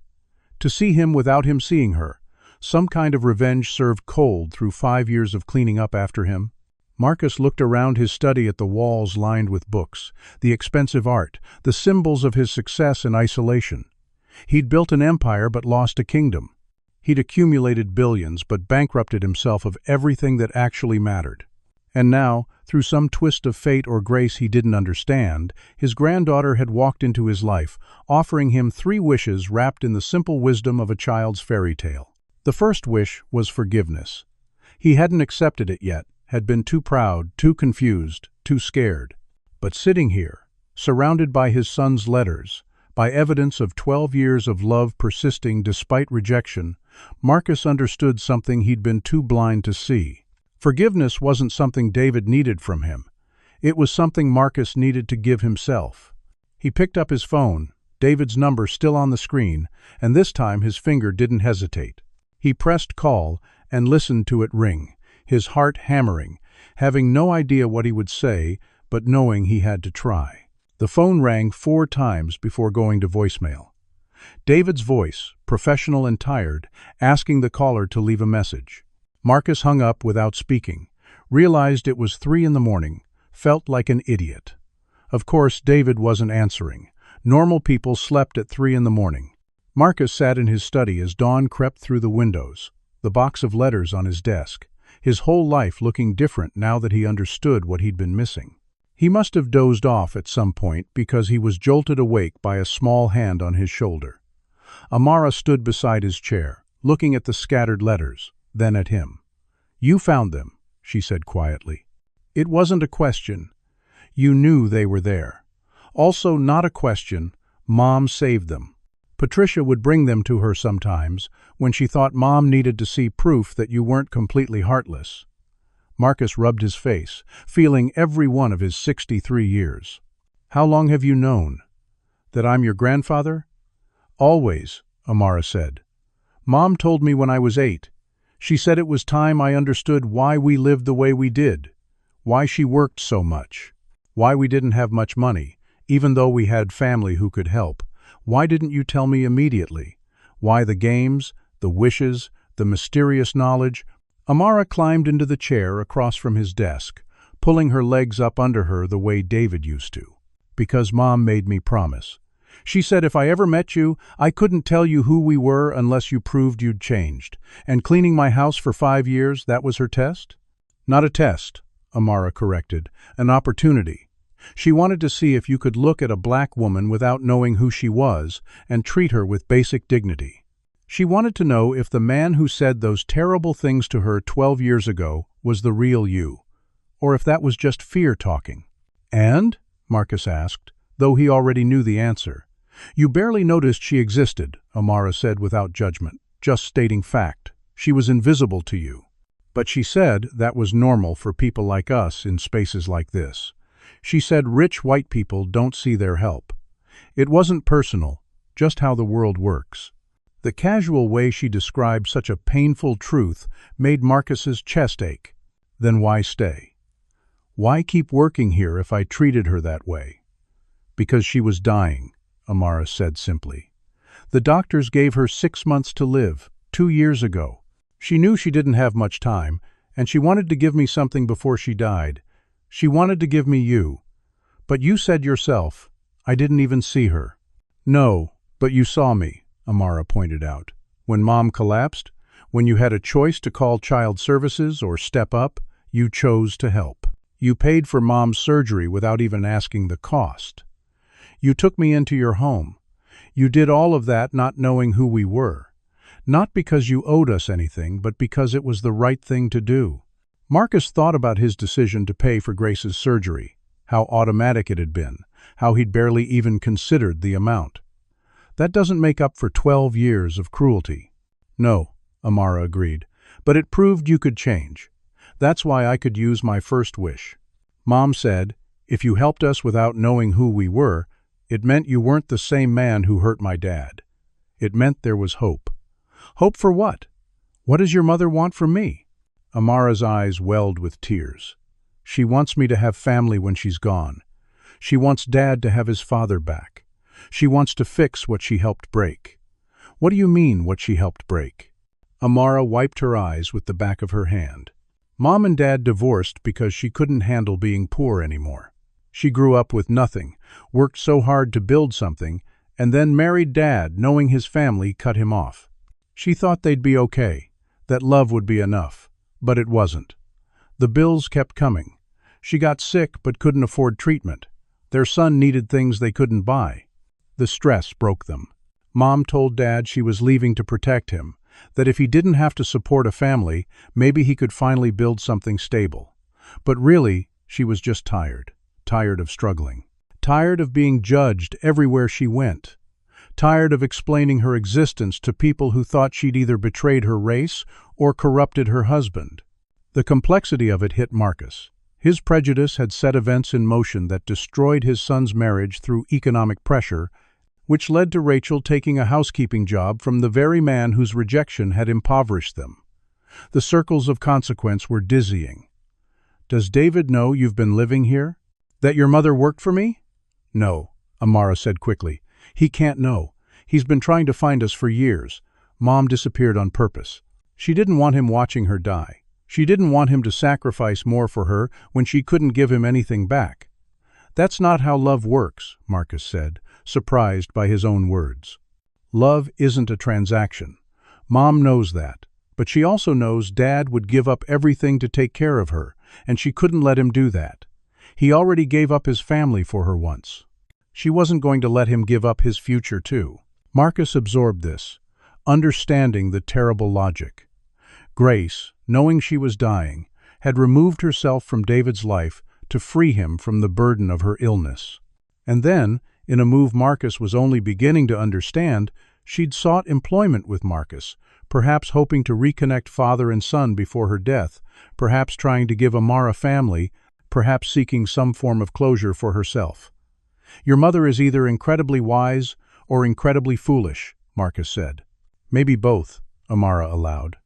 To see him without him seeing her? Some kind of revenge served cold through 5 years of cleaning up after him? Marcus looked around his study at the walls lined with books, the expensive art, the symbols of his success in isolation. He'd built an empire but lost a kingdom. He'd accumulated billions but bankrupted himself of everything that actually mattered. And now, through some twist of fate or grace he didn't understand, his granddaughter had walked into his life, offering him 3 wishes wrapped in the simple wisdom of a child's fairy tale. The first wish was forgiveness. He hadn't accepted it yet, had been too proud, too confused, too scared. But sitting here, surrounded by his son's letters, by evidence of 12 years of love persisting despite rejection, Marcus understood something he'd been too blind to see. Forgiveness wasn't something David needed from him. It was something Marcus needed to give himself. He picked up his phone, David's number still on the screen, and this time his finger didn't hesitate. He pressed call and listened to it ring, his heart hammering, having no idea what he would say, but knowing he had to try. The phone rang 4 times before going to voicemail. David's voice, professional and tired, asking the caller to leave a message. Marcus hung up without speaking, realized it was 3 a.m, felt like an idiot. Of course, David wasn't answering. Normal people slept at 3 a.m. Marcus sat in his study as dawn crept through the windows, the box of letters on his desk, his whole life looking different now that he understood what he'd been missing. He must have dozed off at some point because he was jolted awake by a small hand on his shoulder. Amara stood beside his chair, looking at the scattered letters, then at him. "You found them," she said quietly. It wasn't a question. You knew they were there. Also not a question, Mom saved them. Patricia would bring them to her sometimes when she thought Mom needed to see proof that you weren't completely heartless. Marcus rubbed his face, feeling every one of his 63 years. "How long have you known? That I'm your grandfather?" "Always," Amara said. "Mom told me when I was 8. She said it was time I understood why we lived the way we did, why she worked so much, why we didn't have much money, even though we had family who could help. Why didn't you tell me immediately? Why the games, the wishes, the mysterious knowledge?" Amara climbed into the chair across from his desk, pulling her legs up under her the way David used to. "Because Mom made me promise. She said if I ever met you, I couldn't tell you who we were unless you proved you'd changed. And cleaning my house for 5 years, that was her test?" "Not a test," Amara corrected, "an opportunity. She wanted to see if you could look at a black woman without knowing who she was and treat her with basic dignity. She wanted to know if the man who said those terrible things to her 12 years ago was the real you, or if that was just fear talking." "And?" Marcus asked, though he already knew the answer. "You barely noticed she existed," Amara said without judgment, just stating fact. "She was invisible to you. But she said that was normal for people like us in spaces like this. She said rich white people don't see their help. It wasn't personal, just how the world works." The casual way she described such a painful truth made Marcus's chest ache. Then why stay? Why keep working here if I treated her that way? "Because she was dying," Amara said simply. "The doctors gave her 6 months to live, 2 years ago. She knew she didn't have much time, and she wanted to give me something before she died. She wanted to give me you. But you said yourself, I didn't even see her." "No, but you saw me," Amara pointed out. "When Mom collapsed, when you had a choice to call child services or step up, you chose to help. You paid for Mom's surgery without even asking the cost. You took me into your home. You did all of that not knowing who we were. Not because you owed us anything, but because it was the right thing to do." Marcus thought about his decision to pay for Grace's surgery, how automatic it had been, how he'd barely even considered the amount. "That doesn't make up for 12 years of cruelty." "No," Amara agreed, "but it proved you could change. That's why I could use my first wish. Mom said, if you helped us without knowing who we were, it meant you weren't the same man who hurt my dad. It meant there was hope." "Hope for what? What does your mother want from me?" Amara's eyes welled with tears. "She wants me to have family when she's gone. She wants Dad to have his father back. She wants to fix what she helped break." "What do you mean, what she helped break?" Amara wiped her eyes with the back of her hand. "Mom and Dad divorced because she couldn't handle being poor anymore. She grew up with nothing, worked so hard to build something, and then married Dad knowing his family cut him off. She thought they'd be okay, that love would be enough, but it wasn't. The bills kept coming. She got sick but couldn't afford treatment. Their son needed things they couldn't buy. The stress broke them. Mom told Dad she was leaving to protect him, that if he didn't have to support a family, maybe he could finally build something stable. But really, she was just tired. Tired of struggling. Tired of being judged everywhere she went. Tired of explaining her existence to people who thought she'd either betrayed her race or corrupted her husband. The complexity of it hit Marcus. His prejudice had set events in motion that destroyed his son's marriage through economic pressure, which led to Rachel taking a housekeeping job from the very man whose rejection had impoverished them. The circles of consequence were dizzying. "Does David know you've been living here? That your mother worked for me?" "No," Amara said quickly. "He can't know. He's been trying to find us for years. Mom disappeared on purpose. She didn't want him watching her die. She didn't want him to sacrifice more for her when she couldn't give him anything back." "That's not how love works," Marcus said, surprised by his own words. "Love isn't a transaction. Mom knows that, but she also knows Dad would give up everything to take care of her, and she couldn't let him do that. He already gave up his family for her once. She wasn't going to let him give up his future too." Marcus absorbed this, understanding the terrible logic. Grace, knowing she was dying, had removed herself from David's life to free him from the burden of her illness. And then, in a move Marcus was only beginning to understand, she'd sought employment with Marcus, perhaps hoping to reconnect father and son before her death, perhaps trying to give Amara family, perhaps seeking some form of closure for herself. "Your mother is either incredibly wise or incredibly foolish," Marcus said. "Maybe both," Amara allowed.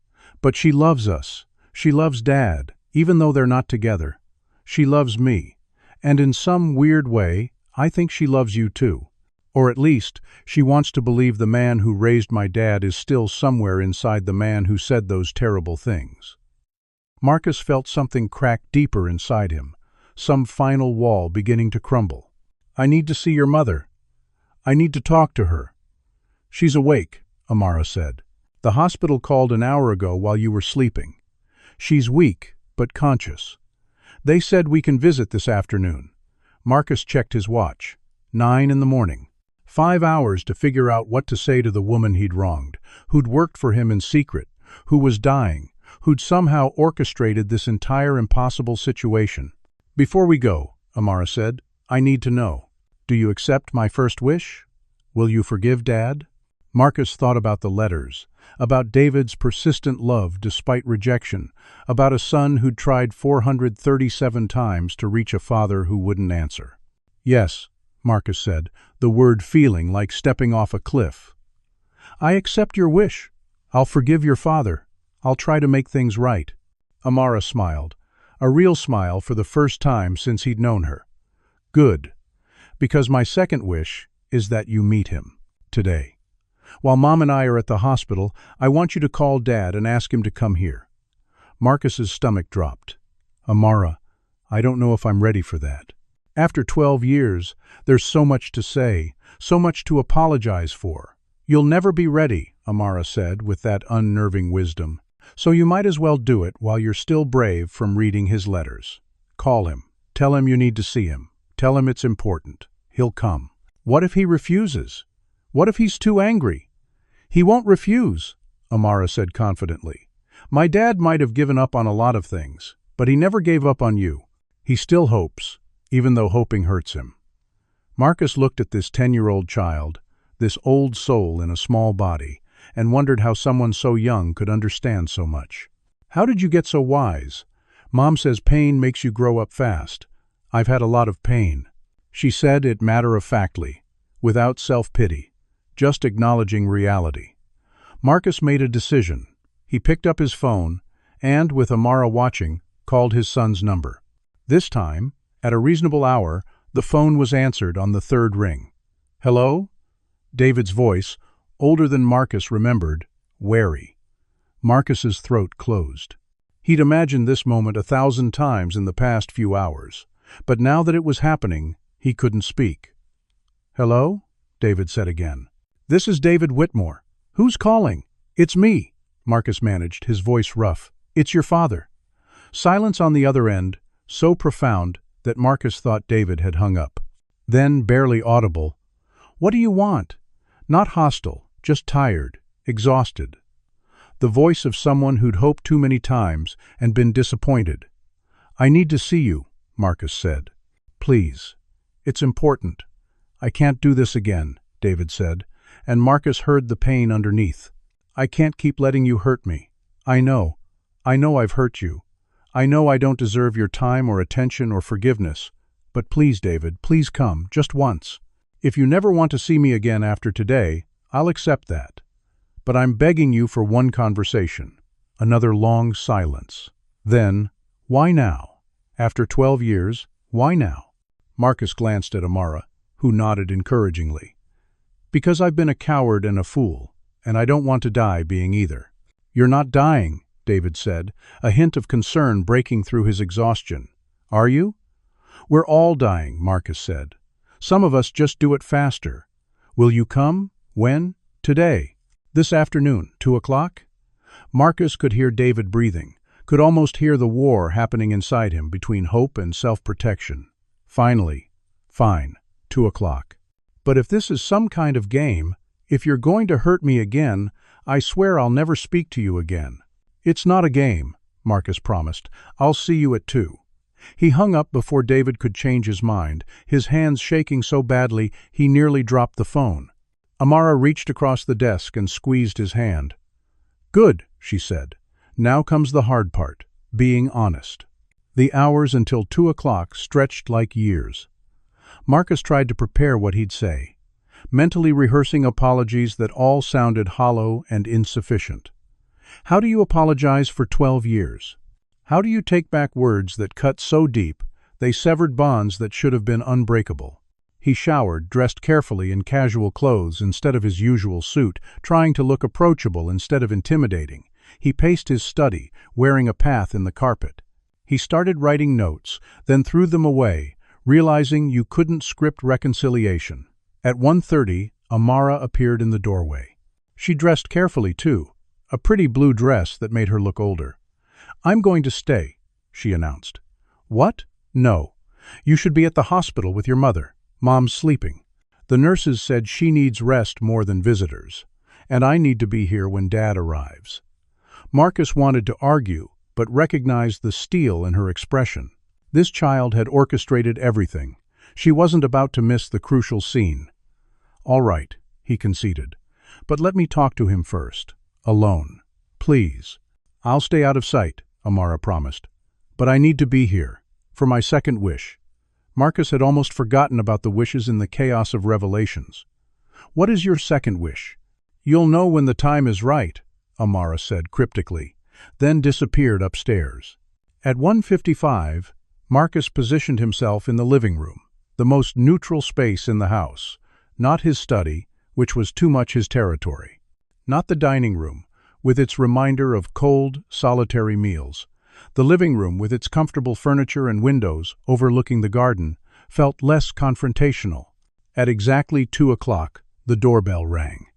"But she loves us. She loves Dad, even though they're not together. She loves me. And in some weird way, I think she loves you too. Or at least, she wants to believe the man who raised my dad is still somewhere inside the man who said those terrible things." Marcus felt something crack deeper inside him, some final wall beginning to crumble. "I need to see your mother. I need to talk to her." "She's awake," Amara said. "The hospital called an hour ago while you were sleeping. She's weak, but conscious. They said we can visit this afternoon." Marcus checked his watch. 9 in the morning. 5 hours to figure out what to say to the woman he'd wronged, who'd worked for him in secret, who was dying, who'd somehow orchestrated this entire impossible situation. "Before we go," Amara said, "I need to know. Do you accept my first wish? Will you forgive Dad?" Marcus thought about the letters, about David's persistent love despite rejection, about a son who'd tried 437 times to reach a father who wouldn't answer. "Yes," Marcus said, the word feeling like stepping off a cliff. "I accept your wish. I'll forgive your father. I'll try to make things right." Amara smiled, a real smile for the first time since he'd known her. "Good, because my second wish is that you meet him today. While Mom and I are at the hospital, I want you to call Dad and ask him to come here." Marcus's stomach dropped. "Amara, I don't know if I'm ready for that. After 12 years, there's so much to say, so much to apologize for." "You'll never be ready," Amara said with that unnerving wisdom. "So you might as well do it while you're still brave from reading his letters. Call him. Tell him you need to see him. Tell him it's important. He'll come." "What if he refuses? What if he's too angry?" "He won't refuse," Amara said confidently. "My dad might have given up on a lot of things, but he never gave up on you. He still hopes, even though hoping hurts him." Marcus looked at this 10-year-old child, this old soul in a small body, and wondered how someone so young could understand so much. "How did you get so wise? Mom says pain makes you grow up fast. I've had a lot of pain." She said it matter-of-factly, without self-pity, just acknowledging reality. Marcus made a decision. He picked up his phone and, with Amara watching, called his son's number. This time, at a reasonable hour, the phone was answered on the third ring. "Hello?" David's voice, older than Marcus remembered, wary. Marcus's throat closed. He'd imagined this moment 1,000 times in the past few hours, but now that it was happening, he couldn't speak. "Hello?" David said again. "This is David Whitmore. Who's calling?" "It's me," Marcus managed, his voice rough. "It's your father." Silence on the other end, so profound that Marcus thought David had hung up. Then, barely audible, "What do you want?" Not hostile, just tired, exhausted. The voice of someone who'd hoped too many times and been disappointed. "I need to see you," Marcus said. "Please. It's important." "I can't do this again," David said, and Marcus heard the pain underneath. "I can't keep letting you hurt me. I know I've hurt you. I know I don't deserve your time or attention or forgiveness. But please, David, please come, just once. If you never want to see me again after today, I'll accept that. But I'm begging you for one conversation." Another long silence. Then, "Why now? After 12 years, why now?" Marcus glanced at Amara, who nodded encouragingly. "Because I've been a coward and a fool, and I don't want to die being either." "You're not dying," David said, a hint of concern breaking through his exhaustion. "Are you?" "We're all dying," Marcus said. "Some of us just do it faster. Will you come? When? Today. This afternoon, 2 o'clock?" Marcus could hear David breathing, could almost hear the war happening inside him between hope and self-protection. Finally, "Fine, 2 o'clock. But if this is some kind of game, if you're going to hurt me again, I swear I'll never speak to you again." "It's not a game," Marcus promised. "I'll see you at 2. He hung up before David could change his mind, his hands shaking so badly he nearly dropped the phone. Amara reached across the desk and squeezed his hand. "Good," she said. "Now comes the hard part, being honest." The hours until 2 o'clock stretched like years. Marcus tried to prepare what he'd say, mentally rehearsing apologies that all sounded hollow and insufficient. How do you apologize for 12 years? How do you take back words that cut so deep they severed bonds that should have been unbreakable? He showered, dressed carefully in casual clothes instead of his usual suit, trying to look approachable instead of intimidating. He paced his study, wearing a path in the carpet. He started writing notes, then threw them away, realizing you couldn't script reconciliation. At 1:30, Amara appeared in the doorway. She dressed carefully, too, a pretty blue dress that made her look older. "I'm going to stay," she announced. "What? No. You should be at the hospital with your mother. Mom's sleeping. The nurses said she needs rest more than visitors, and I need to be here when Dad arrives." Marcus wanted to argue, but recognized the steel in her expression. This child had orchestrated everything. She wasn't about to miss the crucial scene. "All right," he conceded. "But let me talk to him first. Alone. Please." "I'll stay out of sight," Amara promised. "But I need to be here. For my second wish." Marcus had almost forgotten about the wishes in the chaos of revelations. "What is your second wish?" "You'll know when the time is right," Amara said cryptically, then disappeared upstairs. At 1:55, Marcus positioned himself in the living room, the most neutral space in the house, not his study, which was too much his territory. Not the dining room, with its reminder of cold, solitary meals. The living room, with its comfortable furniture and windows overlooking the garden, felt less confrontational. At exactly 2 o'clock, the doorbell rang.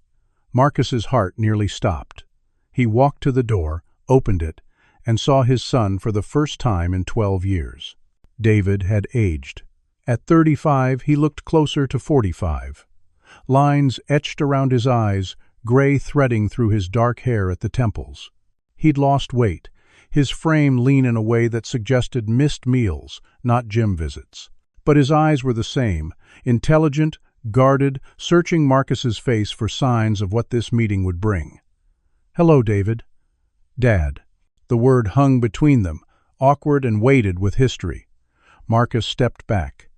Marcus's heart nearly stopped. He walked to the door, opened it, and saw his son for the first time in 12 years. David had aged. At 35, he looked closer to 45. Lines etched around his eyes, gray threading through his dark hair at the temples. He'd lost weight, his frame lean in a way that suggested missed meals, not gym visits. But his eyes were the same, intelligent, guarded, searching Marcus's face for signs of what this meeting would bring. "Hello, David." "Dad." The word hung between them, awkward and weighted with history. Marcus stepped back.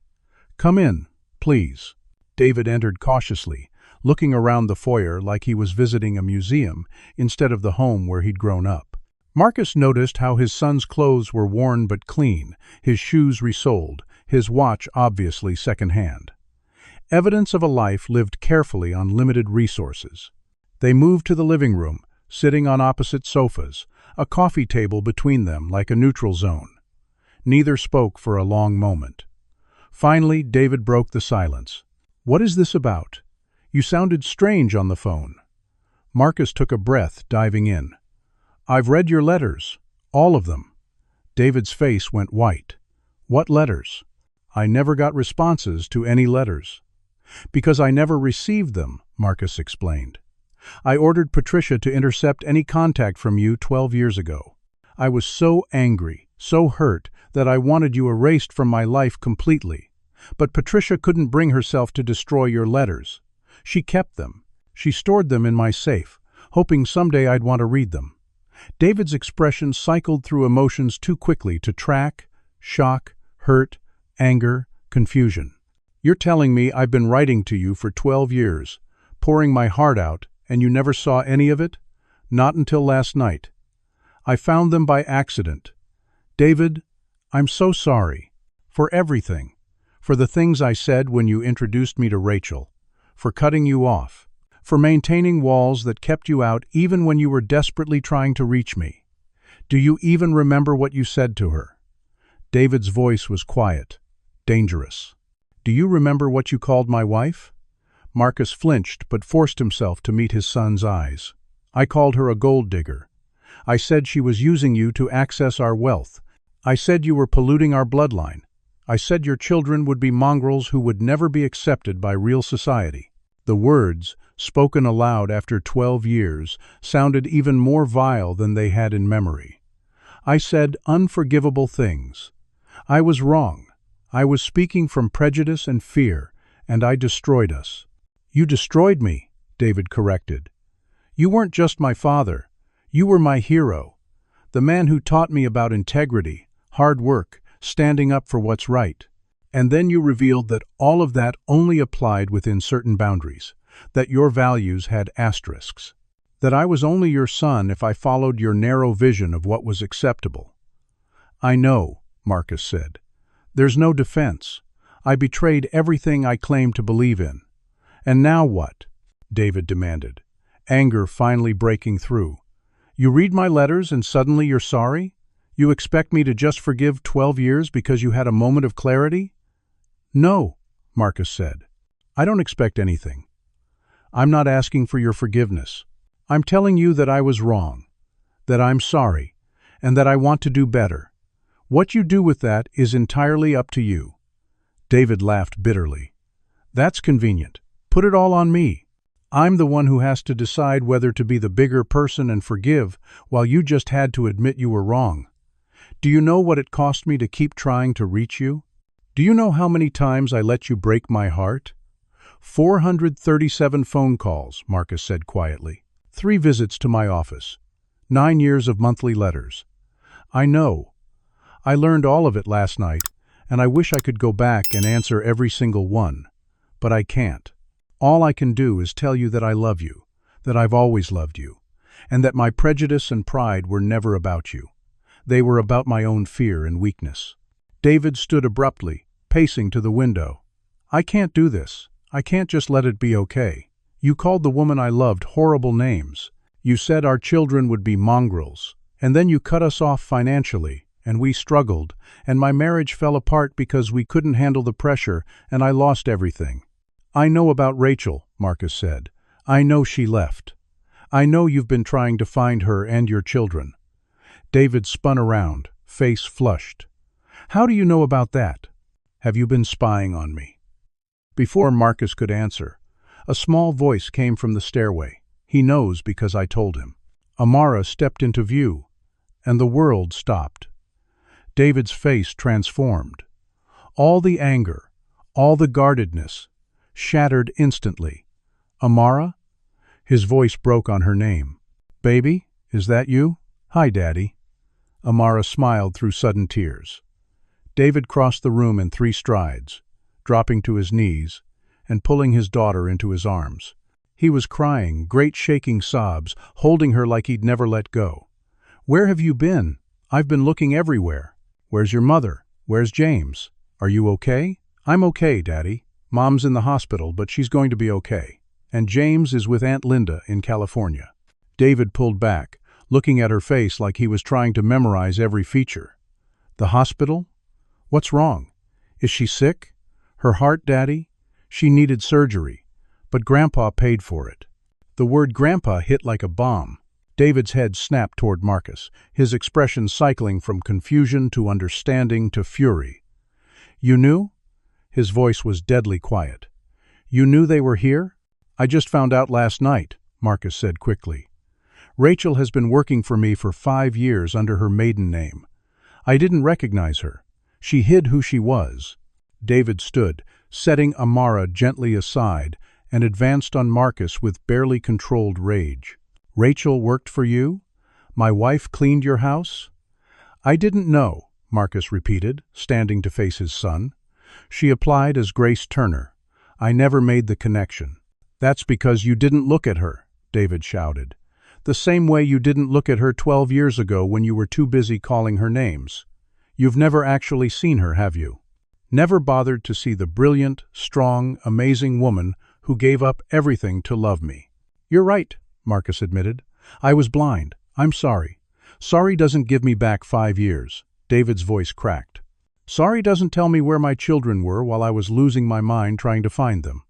"Come in, please." David entered cautiously, looking around the foyer like he was visiting a museum instead of the home where he'd grown up. Marcus noticed how his son's clothes were worn but clean, his shoes resoled, his watch obviously second-hand. Evidence of a life lived carefully on limited resources. They moved to the living room, sitting on opposite sofas, a coffee table between them like a neutral zone. Neither spoke for a long moment. Finally, David broke the silence. "What is this about? You sounded strange on the phone." Marcus took a breath, diving in. "I've read your letters. All of them." David's face went white. "What letters?" "I never got responses to any letters." "Because I never received them," Marcus explained. "I ordered Patricia to intercept any contact from you 12 years ago. I was so angry, so hurt that I wanted you erased from my life completely. But Patricia couldn't bring herself to destroy your letters. She kept them. She stored them in my safe, hoping someday I'd want to read them." David's expression cycled through emotions too quickly to track: shock, hurt, anger, confusion. "You're telling me I've been writing to you for 12 years, pouring my heart out, and you never saw any of it?" "Not until last night. I found them by accident. David, I'm so sorry. For everything. For the things I said when you introduced me to Rachel. For cutting you off. For maintaining walls that kept you out even when you were desperately trying to reach me. Do you even remember what you said to her?" David's voice was quiet, dangerous. "Do you remember what you called my wife?" Marcus flinched but forced himself to meet his son's eyes. "I called her a gold digger. I said she was using you to access our wealth. I said you were polluting our bloodline. I said your children would be mongrels who would never be accepted by real society." The words, spoken aloud after 12 years, sounded even more vile than they had in memory. "I said unforgivable things. I was wrong. I was speaking from prejudice and fear, and I destroyed us." "You destroyed me," David corrected. "You weren't just my father. You were my hero. The man who taught me about integrity, hard work, standing up for what's right. And then you revealed that all of that only applied within certain boundaries, that your values had asterisks, that I was only your son if I followed your narrow vision of what was acceptable." "I know," Marcus said. "There's no defense. I betrayed everything I claimed to believe in." "And now what?" David demanded, anger finally breaking through. "You read my letters and suddenly you're sorry? You expect me to just forgive 12 years because you had a moment of clarity?" "No," Marcus said. "I don't expect anything. I'm not asking for your forgiveness. I'm telling you that I was wrong, that I'm sorry, and that I want to do better. What you do with that is entirely up to you." David laughed bitterly. "That's convenient. Put it all on me. I'm the one who has to decide whether to be the bigger person and forgive, while you just had to admit you were wrong. Do you know what it cost me to keep trying to reach you? Do you know how many times I let you break my heart?" 437 phone calls, Marcus said quietly. 3 visits to my office. 9 years of monthly letters. "I know. I learned all of it last night, and I wish I could go back and answer every single one. But I can't. All I can do is tell you that I love you, that I've always loved you, and that my prejudice and pride were never about you. They were about my own fear and weakness." David stood abruptly, pacing to the window. "I can't do this. I can't just let it be okay. You called the woman I loved horrible names. You said our children would be mongrels. And then you cut us off financially, and we struggled, and my marriage fell apart because we couldn't handle the pressure, and I lost everything." "I know about Rachel," Marcus said. "I know she left. I know you've been trying to find her and your children." David spun around, face flushed. "How do you know about that? Have you been spying on me?" Before Marcus could answer, a small voice came from the stairway. "He knows because I told him." Amara stepped into view, and the world stopped. David's face transformed. All the anger, all the guardedness, shattered instantly. "Amara?" His voice broke on her name. "Baby, is that you?" "Hi, Daddy." Amara smiled through sudden tears. David crossed the room in 3 strides, dropping to his knees and pulling his daughter into his arms. He was crying, great shaking sobs, holding her like he'd never let go. "Where have you been? I've been looking everywhere. Where's your mother? Where's James? Are you okay?" "I'm okay, Daddy. Mom's in the hospital, but she's going to be okay. And James is with Aunt Linda in California." David pulled back, looking at her face like he was trying to memorize every feature. "The hospital? What's wrong? Is she sick? Her heart, Daddy? She needed surgery, but Grandpa paid for it." The word Grandpa hit like a bomb. David's head snapped toward Marcus, his expression cycling from confusion to understanding to fury. "You knew?" His voice was deadly quiet. "You knew they were here?" "I just found out last night," Marcus said quickly. "Rachel has been working for me for 5 years under her maiden name. I didn't recognize her. She hid who she was. David stood, setting Amara gently aside, and advanced on Marcus with barely controlled rage. Rachel worked for you? My wife cleaned your house? I didn't know, Marcus repeated, standing to face his son. She applied as Grace Turner. I never made the connection. That's because you didn't look at her, David shouted. The same way you didn't look at her 12 years ago when you were too busy calling her names. You've never actually seen her, have you? Never bothered to see the brilliant, strong, amazing woman who gave up everything to love me. You're right, Marcus admitted. I was blind. I'm sorry. Sorry doesn't give me back 5 years. David's voice cracked. Sorry doesn't tell me where my children were while I was losing my mind trying to find them.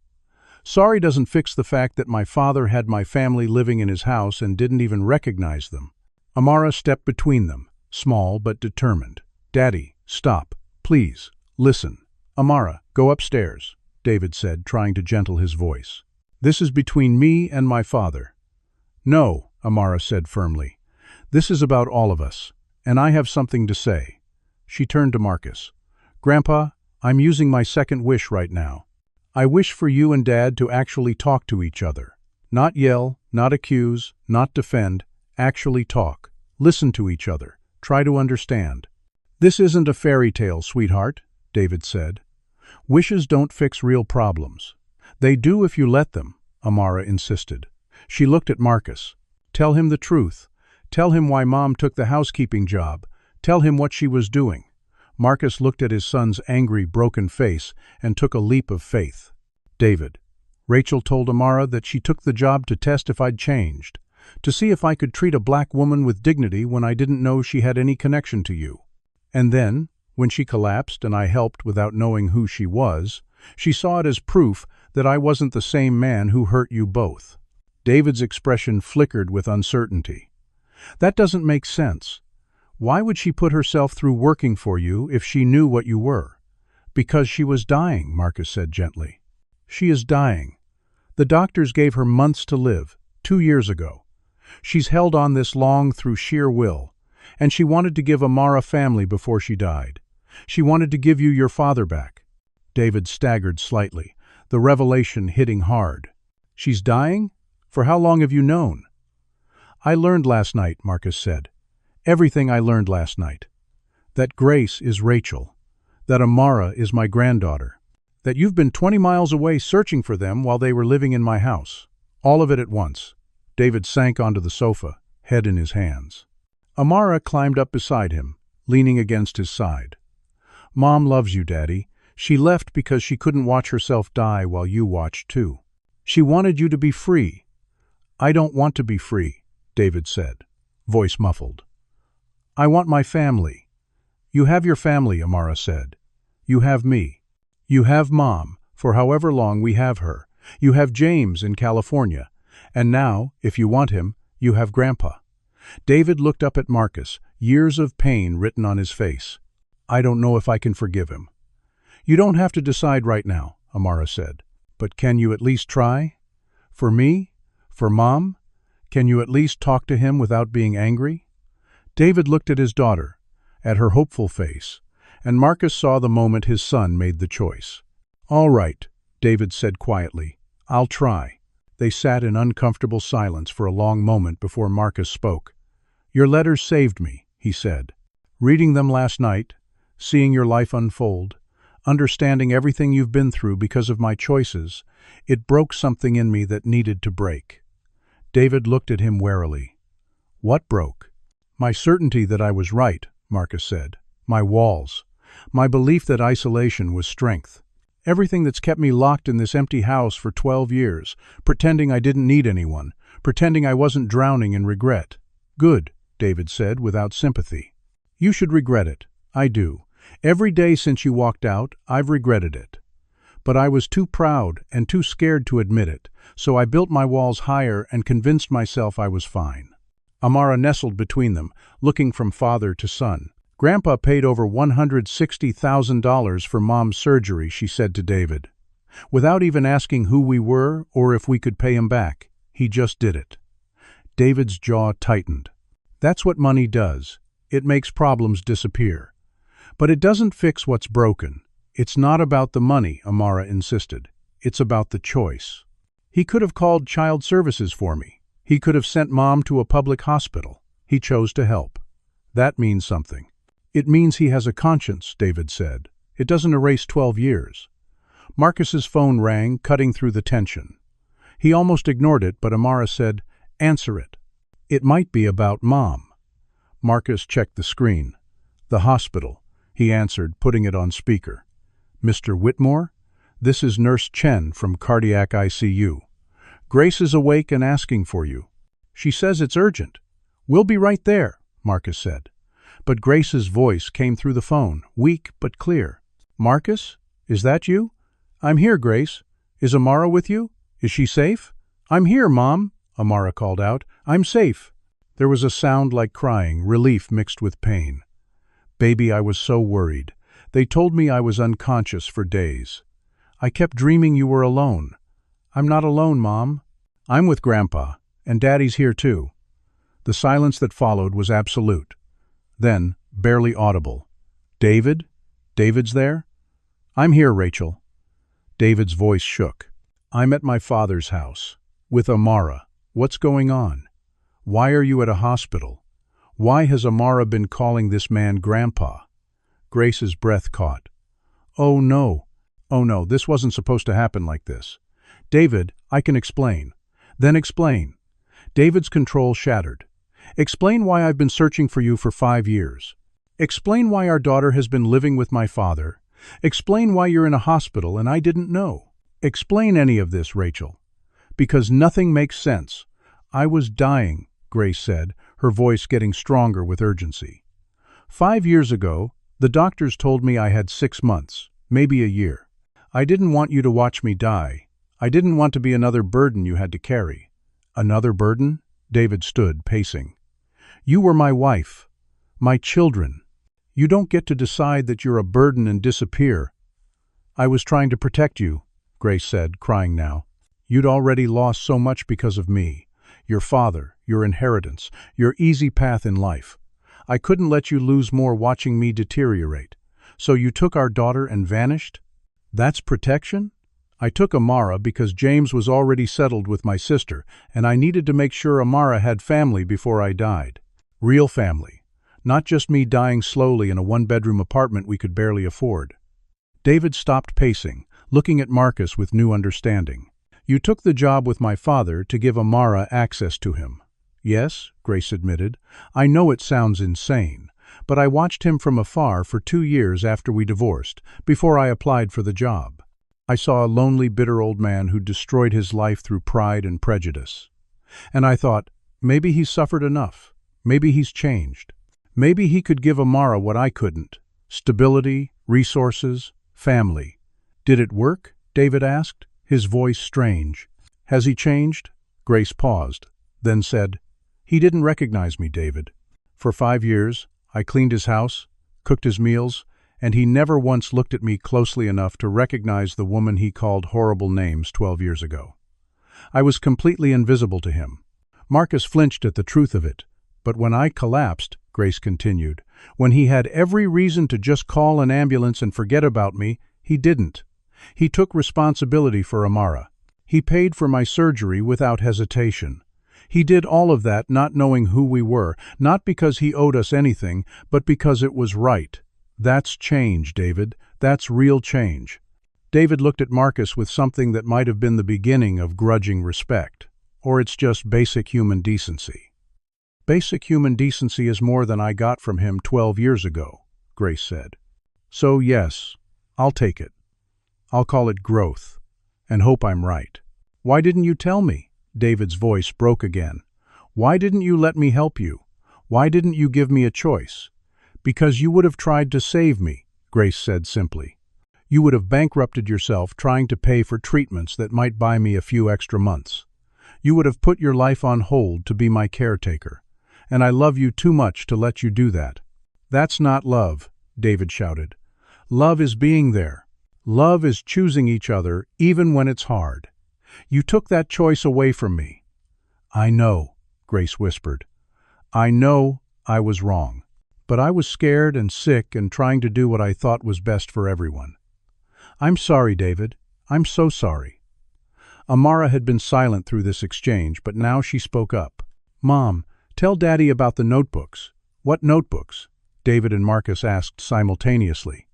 Sorry doesn't fix the fact that my father had my family living in his house and didn't even recognize them. Amara stepped between them, small but determined. Daddy, stop. Please, listen. Amara, go upstairs, David said, trying to gentle his voice. This is between me and my father. No, Amara said firmly. This is about all of us, and I have something to say. She turned to Marcus. Grandpa, I'm using my second wish right now. I wish for you and Dad to actually talk to each other. Not yell, not accuse, not defend, actually talk. Listen to each other. Try to understand. This isn't a fairy tale, sweetheart, David said. Wishes don't fix real problems. They do if you let them, Amara insisted. She looked at Marcus. Tell him the truth. Tell him why Mom took the housekeeping job. Tell him what she was doing. Marcus looked at his son's angry, broken face and took a leap of faith. David, Rachel told Amara that she took the job to test if I'd changed, to see if I could treat a black woman with dignity when I didn't know she had any connection to you. And then, when she collapsed and I helped without knowing who she was, she saw it as proof that I wasn't the same man who hurt you both. David's expression flickered with uncertainty. That doesn't make sense. Why would she put herself through working for you if she knew what you were? Because she was dying, Marcus said gently. She is dying. The doctors gave her months to live, 2 years ago. She's held on this long through sheer will, and she wanted to give Amara family before she died. She wanted to give you your father back. David staggered slightly, the revelation hitting hard. She's dying? For how long have you known? I learned last night, Marcus said. Everything I learned last night. That Grace is Rachel. That Amara is my granddaughter. That you've been 20 miles away searching for them while they were living in my house. All of it at once. David sank onto the sofa, head in his hands. Amara climbed up beside him, leaning against his side. Mom loves you, Daddy. She left because she couldn't watch herself die while you watched too. She wanted you to be free. I don't want to be free, David said, voice muffled. I want my family. You have your family, Amara said. You have me. You have Mom, for however long we have her. You have James in California. And now, if you want him, you have Grandpa. David looked up at Marcus, years of pain written on his face. I don't know if I can forgive him. You don't have to decide right now, Amara said. But can you at least try? For me? For Mom? Can you at least talk to him without being angry? David looked at his daughter, at her hopeful face, and Marcus saw the moment his son made the choice. All right, David said quietly. I'll try. They sat in uncomfortable silence for a long moment before Marcus spoke. Your letters saved me, he said. Reading them last night, seeing your life unfold, understanding everything you've been through because of my choices, it broke something in me that needed to break. David looked at him warily. What broke? My certainty that I was right, Marcus said. My walls. My belief that isolation was strength. Everything that's kept me locked in this empty house for 12 years, pretending I didn't need anyone, pretending I wasn't drowning in regret. Good, David said, without sympathy. You should regret it. I do. Every day since you walked out, I've regretted it. But I was too proud and too scared to admit it, so I built my walls higher and convinced myself I was fine. Amara nestled between them, looking from father to son. Grandpa paid over $160,000 for Mom's surgery, she said to David. Without even asking who we were or if we could pay him back, he just did it. David's jaw tightened. That's what money does. It makes problems disappear. But it doesn't fix what's broken. It's not about the money, Amara insisted. It's about the choice. He could have called child services for me. He could have sent Mom to a public hospital. He chose to help. That means something. It means he has a conscience, David said. It doesn't erase 12 years. Marcus's phone rang, cutting through the tension. He almost ignored it, but Amara said, "Answer it." It might be about Mom. Marcus checked the screen. "The hospital," he answered, putting it on speaker. "Mr. Whitmore? This is Nurse Chen from Cardiac ICU. Grace is awake and asking for you. She says it's urgent." "We'll be right there," Marcus said. But Grace's voice came through the phone, weak but clear. "Marcus? Is that you?" "I'm here, Grace. Is Amara with you? Is she safe?" "I'm here, Mom," Amara called out. "I'm safe." There was a sound like crying, relief mixed with pain. "Baby, I was so worried. They told me I was unconscious for days. I kept dreaming you were alone." "I'm not alone, Mom. I'm with Grandpa, and Daddy's here too." The silence that followed was absolute. Then, barely audible, "David? David's there?" "I'm here, Rachel." David's voice shook. "I'm at my father's house, with Amara. What's going on? Why are you at a hospital? Why has Amara been calling this man Grandpa?" Grace's breath caught. Oh no, this wasn't supposed to happen like this. "David, I can explain." "Then explain." David's control shattered. "Explain why I've been searching for you for 5 years. Explain why our daughter has been living with my father. Explain why you're in a hospital and I didn't know. Explain any of this, Rachel. Because nothing makes sense." "I was dying," Grace said, her voice getting stronger with urgency. 5 years ago, the doctors told me I had 6 months, maybe a year. I didn't want you to watch me die. I didn't want to be another burden you had to carry." "Another burden?" David stood, pacing. "You were my wife, my children. You don't get to decide that you're a burden and disappear." "I was trying to protect you," Grace said, crying now. "You'd already lost so much because of me. Your father, your inheritance, your easy path in life. I couldn't let you lose more watching me deteriorate. So you took our daughter and vanished? That's protection?" "I took Amara because James was already settled with my sister, and I needed to make sure Amara had family before I died. Real family. Not just me dying slowly in a one-bedroom apartment we could barely afford." David stopped pacing, looking at Marcus with new understanding. "You took the job with my father to give Amara access to him." "Yes," Grace admitted. "I know it sounds insane, but I watched him from afar for 2 years after we divorced, before I applied for the job. I saw a lonely, bitter old man who destroyed his life through pride and prejudice. And I thought, maybe he's suffered enough. Maybe he's changed. Maybe he could give Amara what I couldn't. Stability, resources, family." "Did it work?" David asked, his voice strange. "Has he changed?" Grace paused, then said, "He didn't recognize me, David. For 5 years, I cleaned his house, cooked his meals, and he never once looked at me closely enough to recognize the woman he called horrible names 12 years ago. I was completely invisible to him." Marcus flinched at the truth of it. "But when I collapsed," Grace continued, "when he had every reason to just call an ambulance and forget about me, he didn't. He took responsibility for Amara. He paid for my surgery without hesitation. He did all of that not knowing who we were, not because he owed us anything, but because it was right. That's change, David. That's real change." David looked at Marcus with something that might have been the beginning of grudging respect. Or it's just basic human decency. "Basic human decency is more than I got from him 12 years ago," Grace said. "So yes, I'll take it. I'll call it growth, and hope I'm right." "Why didn't you tell me?" David's voice broke again. "Why didn't you let me help you? Why didn't you give me a choice?" "Because you would have tried to save me," Grace said simply. "You would have bankrupted yourself trying to pay for treatments that might buy me a few extra months. You would have put your life on hold to be my caretaker. And I love you too much to let you do that." "That's not love," David shouted. "Love is being there. Love is choosing each other even when it's hard. You took that choice away from me." "I know," Grace whispered. "I know I was wrong. but I was scared and sick and trying to do what I thought was best for everyone. I'm sorry, David. I'm so sorry. Amara had been silent through this exchange, but now she spoke up. Mom, tell Daddy about the notebooks. What notebooks? David and Marcus asked simultaneously.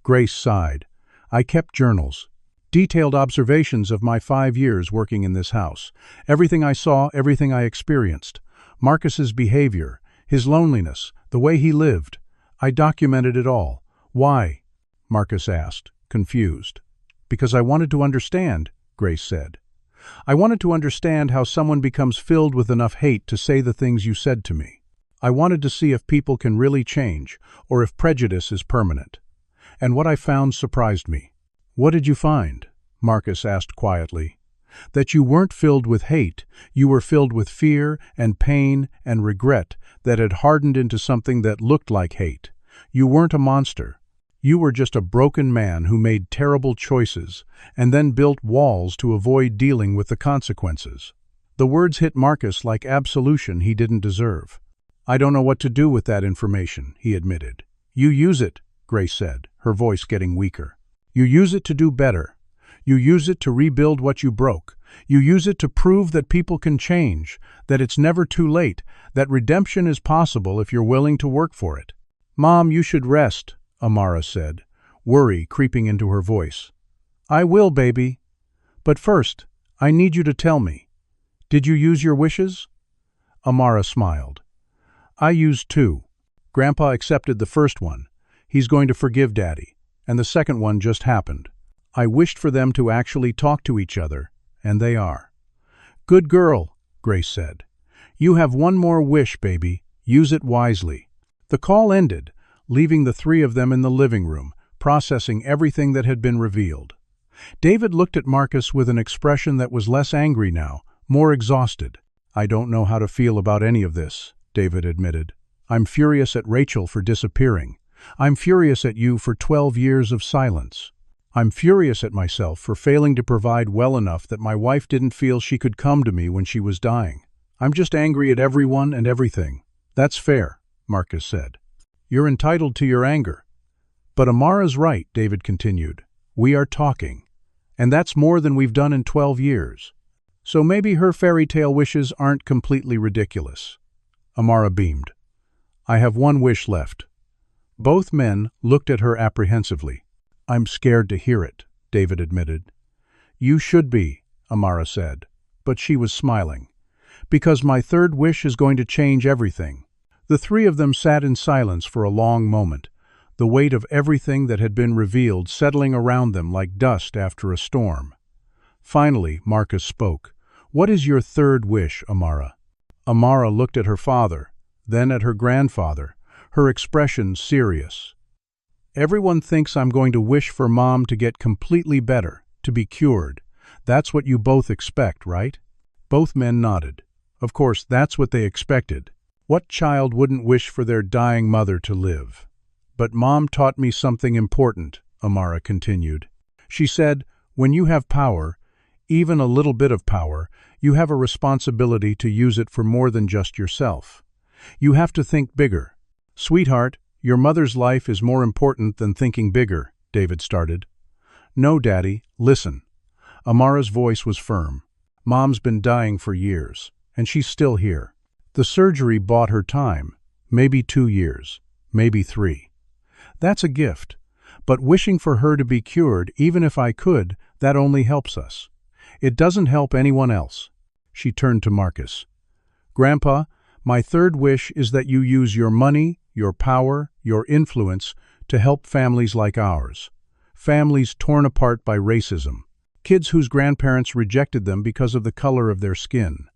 Grace sighed. I kept journals. Detailed observations of my 5 years working in this house. Everything I saw, everything I experienced. Marcus's behavior, his loneliness, the way he lived. I documented it all. Why? Marcus asked, confused. Because I wanted to understand, Grace said. I wanted to understand how someone becomes filled with enough hate to say the things you said to me. I wanted to see if people can really change, or if prejudice is permanent. And what I found surprised me. What did you find? Marcus asked quietly. That you weren't filled with hate, you were filled with fear and pain and regret that had hardened into something that looked like hate. You weren't a monster. You were just a broken man who made terrible choices and then built walls to avoid dealing with the consequences. The words hit Marcus like absolution he didn't deserve. I don't know what to do with that information, he admitted. You use it, Grace said, her voice getting weaker. You use it to do better. You use it to rebuild what you broke. You use it to prove that people can change, that it's never too late, that redemption is possible if you're willing to work for it. Mom, you should rest, Amara said, worry creeping into her voice. I will, baby. But first, I need you to tell me. Did you use your wishes? Amara smiled. I used 2. Grandpa accepted the first one. He's going to forgive Daddy. And the second one just happened. I wished for them to actually talk to each other, and they are. Good girl, Grace said. You have one more wish, baby. Use it wisely. The call ended, leaving the 3 of them in the living room, processing everything that had been revealed. David looked at Marcus with an expression that was less angry now, more exhausted. I don't know how to feel about any of this, David admitted. I'm furious at Rachel for disappearing. I'm furious at you for 12 years of silence. I'm furious at myself for failing to provide well enough that my wife didn't feel she could come to me when she was dying. I'm just angry at everyone and everything. That's fair, Marcus said. You're entitled to your anger. But Amara's right, David continued. We are talking. And that's more than we've done in 12 years. So maybe her fairy tale wishes aren't completely ridiculous. Amara beamed. I have one wish left. Both men looked at her apprehensively. I'm scared to hear it, David admitted. You should be, Amara said, but she was smiling. Because my third wish is going to change everything. The 3 of them sat in silence for a long moment, the weight of everything that had been revealed settling around them like dust after a storm. Finally, Marcus spoke. What is your third wish, Amara? Amara looked at her father, then at her grandfather, her expression serious. Everyone thinks I'm going to wish for Mom to get completely better, to be cured. That's what you both expect, right? Both men nodded. Of course, that's what they expected. What child wouldn't wish for their dying mother to live? But Mom taught me something important, Amara continued. She said, when you have power, even a little bit of power, you have a responsibility to use it for more than just yourself. You have to think bigger. Sweetheart, your mother's life is more important than thinking bigger, David started. No, Daddy, listen. Amara's voice was firm. Mom's been dying for years, and she's still here. The surgery bought her time, maybe 2 years, maybe 3. That's a gift, but wishing for her to be cured, even if I could, that only helps us. It doesn't help anyone else. She turned to Marcus. Grandpa, my third wish is that you use your money, your power, your influence to help families like ours. Families torn apart by racism. Kids whose grandparents rejected them because of the color of their skin.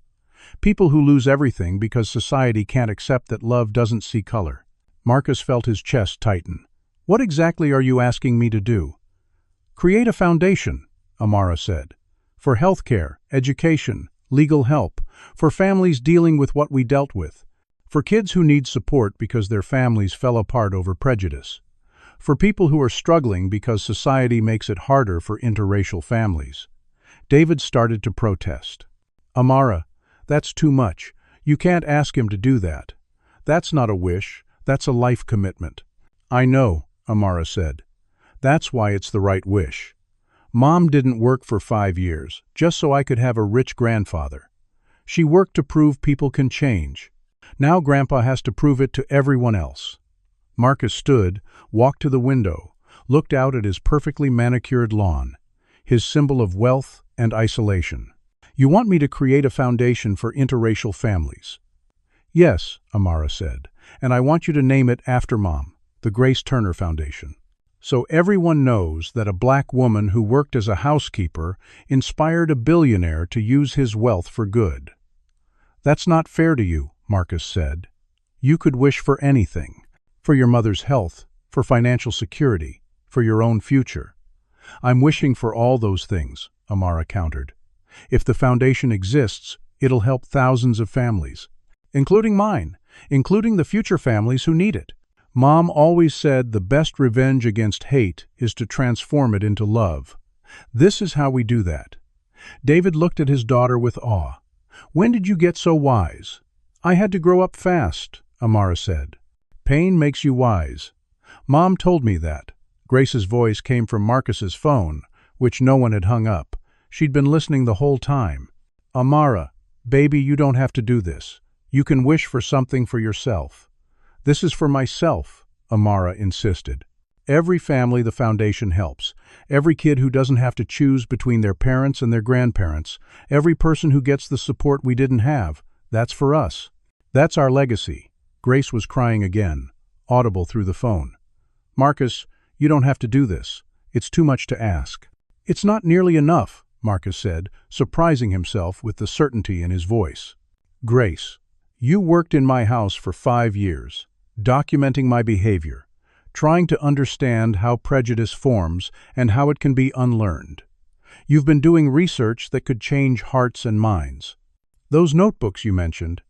People who lose everything because society can't accept that love doesn't see color. Marcus felt his chest tighten. What exactly are you asking me to do? Create a foundation, Amara said. For healthcare, education, legal help, for families dealing with what we dealt with. For kids who need support because their families fell apart over prejudice. For people who are struggling because society makes it harder for interracial families. David started to protest. Amara, that's too much. You can't ask him to do that. That's not a wish. That's a life commitment. I know, Amara said. That's why it's the right wish. Mom didn't work for 5 years, just so I could have a rich grandfather. She worked to prove people can change. Now Grandpa has to prove it to everyone else. Marcus stood, walked to the window, looked out at his perfectly manicured lawn, his symbol of wealth and isolation. You want me to create a foundation for interracial families? Yes, Amara said, and I want you to name it after Mom, the Grace Turner Foundation. So everyone knows that a black woman who worked as a housekeeper inspired a billionaire to use his wealth for good. That's not fair to you, Marcus said. You could wish for anything. For your mother's health, for financial security, for your own future. I'm wishing for all those things, Amara countered. If the foundation exists, it'll help thousands of families, including mine, including the future families who need it. Mom always said the best revenge against hate is to transform it into love. This is how we do that. David looked at his daughter with awe. When did you get so wise? I had to grow up fast, Amara said. Pain makes you wise. Mom told me that. Grace's voice came from Marcus's phone, which no one had hung up. She'd been listening the whole time. Amara, baby, you don't have to do this. You can wish for something for yourself. This is for myself, Amara insisted. Every family the foundation helps. Every kid who doesn't have to choose between their parents and their grandparents. Every person who gets the support we didn't have. That's for us. That's our legacy. Grace was crying again, audible through the phone. Marcus, you don't have to do this. It's too much to ask. It's not nearly enough, Marcus said, surprising himself with the certainty in his voice. Grace, you worked in my house for 5 years, documenting my behavior, trying to understand how prejudice forms and how it can be unlearned. You've been doing research that could change hearts and minds. Those notebooks you mentioned,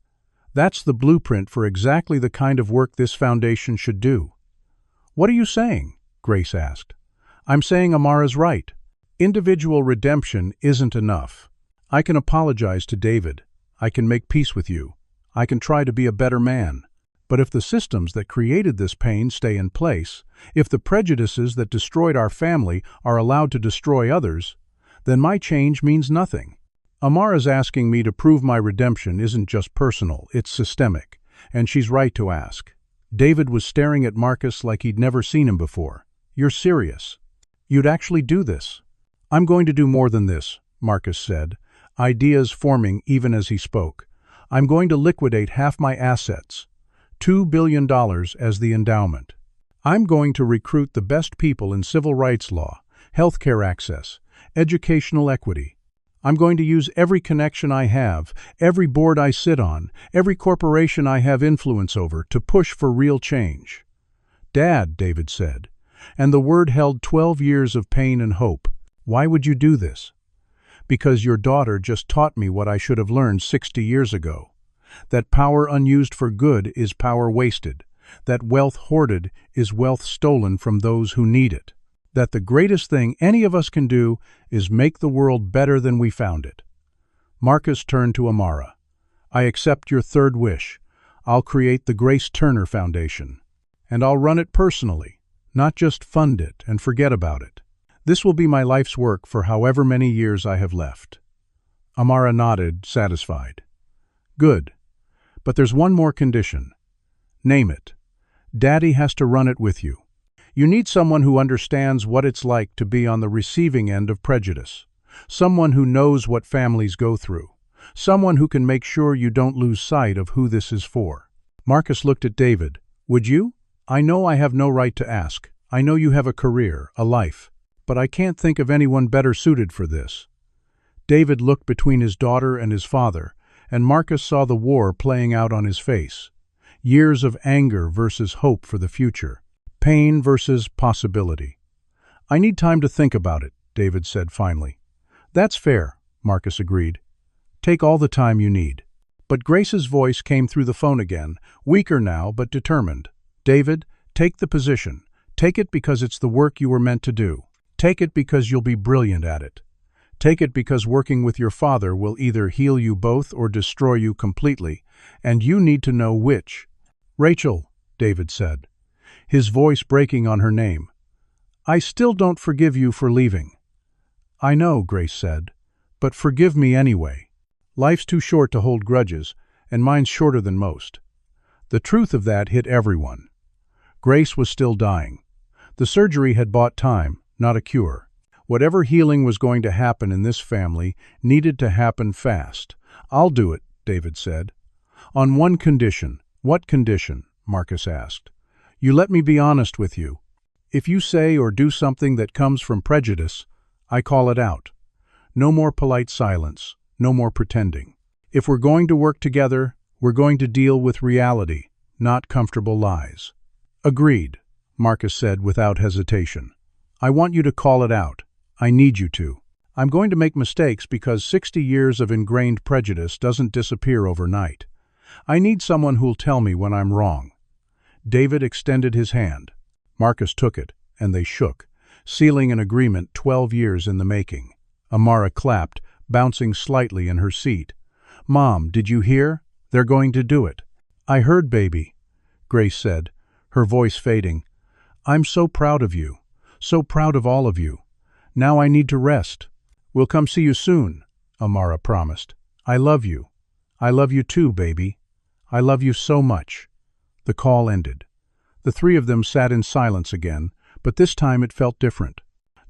that's the blueprint for exactly the kind of work this foundation should do. What are you saying? Grace asked. I'm saying Amara's right. Individual redemption isn't enough. I can apologize to David. I can make peace with you. I can try to be a better man. But if the systems that created this pain stay in place, if the prejudices that destroyed our family are allowed to destroy others, then my change means nothing. Amara's asking me to prove my redemption isn't just personal, it's systemic, and she's right to ask. David was staring at Marcus like he'd never seen him before. You're serious. You'd actually do this. I'm going to do more than this, Marcus said, ideas forming even as he spoke. I'm going to liquidate half my assets, $2 billion as the endowment. I'm going to recruit the best people in civil rights law, healthcare access, educational equity. I'm going to use every connection I have, every board I sit on, every corporation I have influence over to push for real change. Dad, David said, and the word held 12 years of pain and hope. Why would you do this? Because your daughter just taught me what I should have learned 60 years ago. That power unused for good is power wasted. That wealth hoarded is wealth stolen from those who need it. That the greatest thing any of us can do is make the world better than we found it. Marcus turned to Amara. I accept your third wish. I'll create the Grace Turner Foundation. And I'll run it personally, not just fund it and forget about it. This will be my life's work for however many years I have left. Amara nodded, satisfied. Good. But there's one more condition. Name it. Daddy has to run it with you. You need someone who understands what it's like to be on the receiving end of prejudice. Someone who knows what families go through. Someone who can make sure you don't lose sight of who this is for. Marcus looked at David. Would you? I know I have no right to ask. I know you have a career, a life. But I can't think of anyone better suited for this. David looked between his daughter and his father, and Marcus saw the war playing out on his face. Years of anger versus hope for the future. Pain versus possibility. I need time to think about it, David said finally. That's fair, Marcus agreed. Take all the time you need. But Grace's voice came through the phone again, weaker now but determined. David, take the position. Take it because it's the work you were meant to do. Take it because you'll be brilliant at it. Take it because working with your father will either heal you both or destroy you completely, and you need to know which. Rachel, David said, his voice breaking on her name. "I still don't forgive you for leaving." "I know," Grace said, "but forgive me anyway. Life's too short to hold grudges, and mine's shorter than most." The truth of that hit everyone. Grace was still dying. The surgery had bought time, not a cure. Whatever healing was going to happen in this family needed to happen fast. "I'll do it," David said. "On one condition." "What condition?" Marcus asked. "You let me be honest with you. If you say or do something that comes from prejudice, I call it out. No more polite silence, no more pretending. If we're going to work together, we're going to deal with reality, not comfortable lies." "Agreed," Marcus said without hesitation. "I want you to call it out. I need you to. I'm going to make mistakes because 60 years of ingrained prejudice doesn't disappear overnight. I need someone who'll tell me when I'm wrong." David extended his hand. Marcus took it, and they shook, sealing an agreement 12 years in the making. Amara clapped, bouncing slightly in her seat. "Mom, did you hear? They're going to do it." "I heard, baby," Grace said, her voice fading. "I'm so proud of you, so proud of all of you. Now I need to rest." "We'll come see you soon," Amara promised. "I love you. I love you too, baby. I love you so much." The call ended. The three of them sat in silence again, but this time it felt different.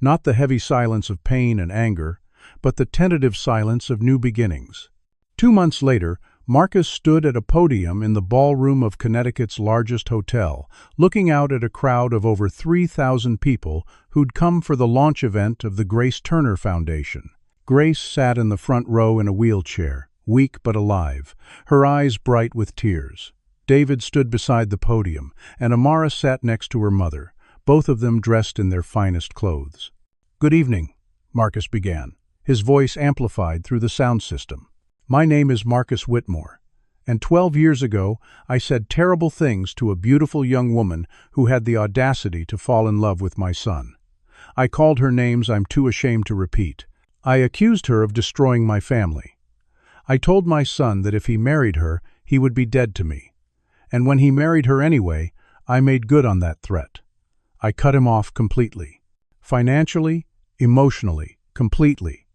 Not the heavy silence of pain and anger, but the tentative silence of new beginnings. 2 months later, Marcus stood at a podium in the ballroom of Connecticut's largest hotel, looking out at a crowd of over 3,000 people who'd come for the launch event of the Grace Turner Foundation. Grace sat in the front row in a wheelchair, weak but alive, her eyes bright with tears. David stood beside the podium, and Amara sat next to her mother, both of them dressed in their finest clothes. "Good evening," Marcus began, his voice amplified through the sound system. "My name is Marcus Whitmore, and 12 years ago I said terrible things to a beautiful young woman who had the audacity to fall in love with my son. I called her names I'm too ashamed to repeat. I accused her of destroying my family. I told my son that if he married her, he would be dead to me. And when he married her anyway, I made good on that threat. I cut him off completely. Financially, emotionally, completely.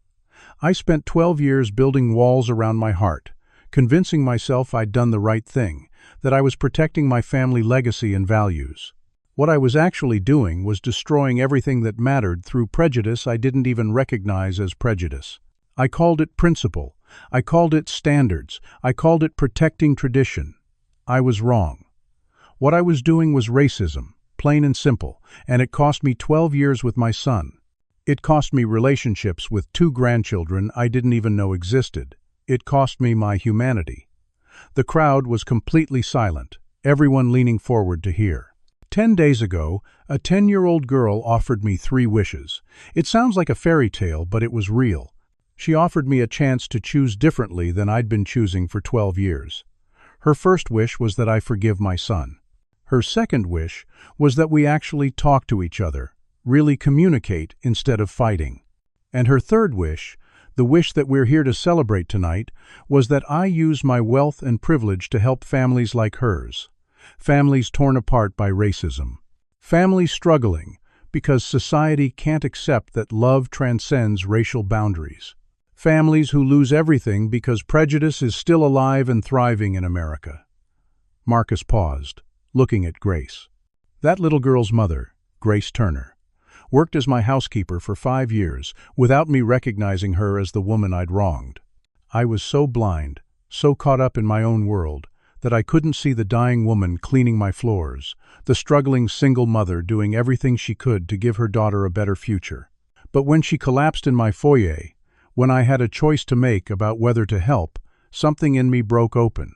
I spent 12 years building walls around my heart, convincing myself I'd done the right thing, that I was protecting my family legacy and values. What I was actually doing was destroying everything that mattered through prejudice I didn't even recognize as prejudice. I called it principle. I called it standards. I called it protecting tradition. I was wrong. What I was doing was racism, plain and simple, and it cost me 12 years with my son. It cost me relationships with 2 grandchildren I didn't even know existed. It cost me my humanity." The crowd was completely silent, everyone leaning forward to hear. 10 days ago, a 10-year-old girl offered me 3 wishes. It sounds like a fairy tale, but it was real. She offered me a chance to choose differently than I'd been choosing for 12 years. Her first wish was that I forgive my son. Her second wish was that we actually talk to each other, really communicate instead of fighting. And her third wish, the wish that we're here to celebrate tonight, was that I use my wealth and privilege to help families like hers. Families torn apart by racism. Families struggling because society can't accept that love transcends racial boundaries. Families who lose everything because prejudice is still alive and thriving in America. Marcus paused, looking at Grace. That little girl's mother, Grace Turner, worked as my housekeeper for 5 years without me recognizing her as the woman I'd wronged. I was so blind, so caught up in my own world, that I couldn't see the dying woman cleaning my floors, the struggling single mother doing everything she could to give her daughter a better future. But when she collapsed in my foyer, when I had a choice to make about whether to help, something in me broke open.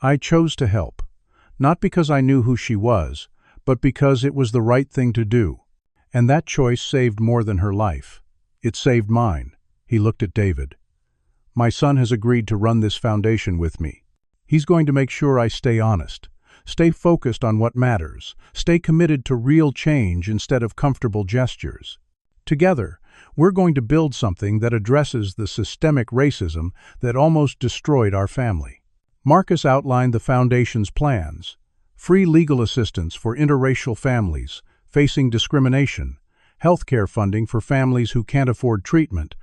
I chose to help, not because I knew who she was, but because it was the right thing to do. And that choice saved more than her life. It saved mine. He looked at David. My son has agreed to run this foundation with me. He's going to make sure I stay honest, stay focused on what matters, stay committed to real change instead of comfortable gestures. Together, we're going to build something that addresses the systemic racism that almost destroyed our family. Marcus outlined the foundation's plans. free legal assistance for interracial families facing discrimination, healthcare funding for families who can't afford treatment,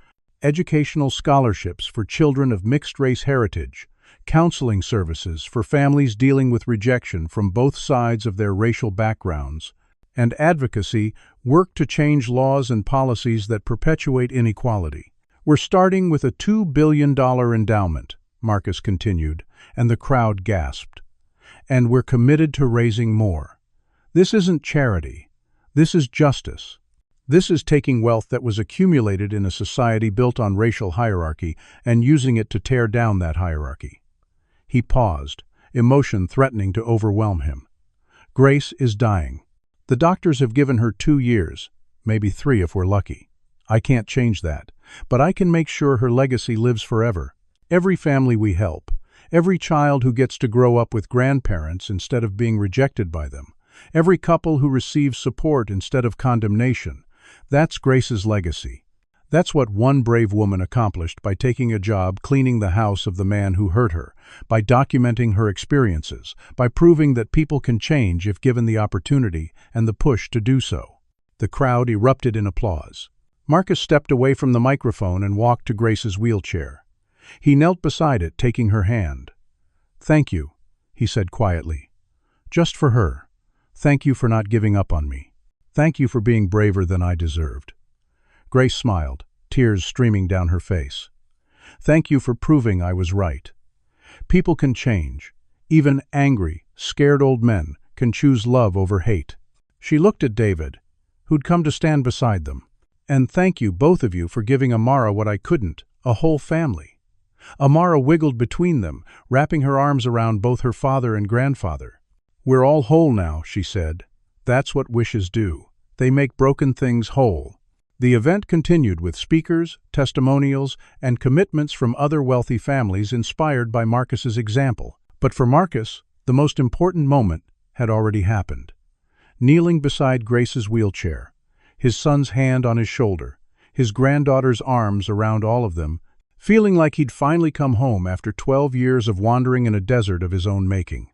educational scholarships for children of mixed-race heritage, counseling services for families dealing with rejection from both sides of their racial backgrounds, and advocacy work to change laws and policies that perpetuate inequality. We're starting with a $2 billion endowment, Marcus continued, and the crowd gasped. And we're committed to raising more. This isn't charity. This is justice. This is taking wealth that was accumulated in a society built on racial hierarchy and using it to tear down that hierarchy. He paused, emotion threatening to overwhelm him. Grace is dying. The doctors have given her 2 years, maybe 3 if we're lucky. I can't change that, but I can make sure her legacy lives forever. Every family we help, every child who gets to grow up with grandparents instead of being rejected by them, every couple who receives support instead of condemnation, that's Grace's legacy. That's what one brave woman accomplished by taking a job cleaning the house of the man who hurt her, by documenting her experiences, by proving that people can change if given the opportunity and the push to do so. The crowd erupted in applause. Marcus stepped away from the microphone and walked to Grace's wheelchair. He knelt beside it, taking her hand. "Thank you," he said quietly. "Just for her. Thank you for not giving up on me. Thank you for being braver than I deserved." Grace smiled, tears streaming down her face. "Thank you for proving I was right. People can change. Even angry, scared old men can choose love over hate." She looked at David, who'd come to stand beside them. "And thank you, both of you, for giving Amara what I couldn't, a whole family." Amara wiggled between them, wrapping her arms around both her father and grandfather. "We're all whole now," she said. "That's what wishes do. They make broken things whole." The event continued with speakers, testimonials, and commitments from other wealthy families inspired by Marcus's example. But for Marcus, the most important moment had already happened. Kneeling beside Grace's wheelchair, his son's hand on his shoulder, his granddaughter's arms around all of them, feeling like he'd finally come home after 12 years of wandering in a desert of his own making.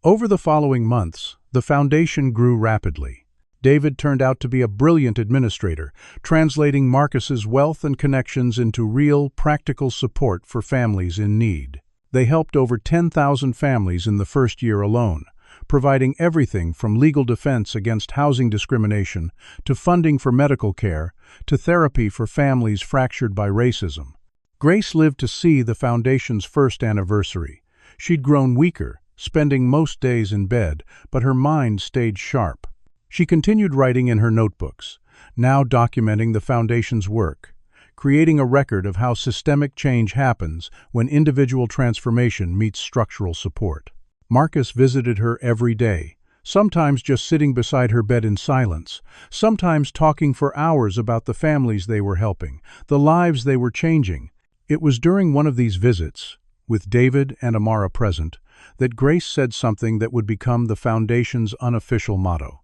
Over the following months, the foundation grew rapidly. David turned out to be a brilliant administrator, translating Marcus's wealth and connections into real, practical support for families in need. They helped over 10,000 families in the first year alone, providing everything from legal defense against housing discrimination, to funding for medical care, to therapy for families fractured by racism. Grace lived to see the foundation's first anniversary. She'd grown weaker, spending most days in bed, but her mind stayed sharp. She continued writing in her notebooks, now documenting the foundation's work, creating a record of how systemic change happens when individual transformation meets structural support. Marcus visited her every day, sometimes just sitting beside her bed in silence, sometimes talking for hours about the families they were helping, the lives they were changing. It was during one of these visits, with David and Amara present, that Grace said something that would become the foundation's unofficial motto.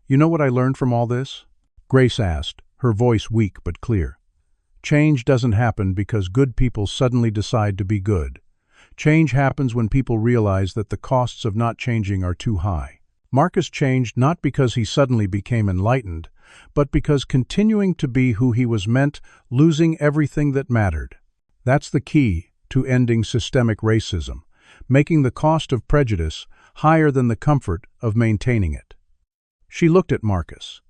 "You know what I learned from all this?" Grace asked, her voice weak but clear. "Change doesn't happen because good people suddenly decide to be good. Change happens when people realize that the costs of not changing are too high." Marcus changed not because he suddenly became enlightened, but because continuing to be who he was meant losing everything that mattered. That's the key to ending systemic racism, making the cost of prejudice higher than the comfort of maintaining it. She looked at Marcus.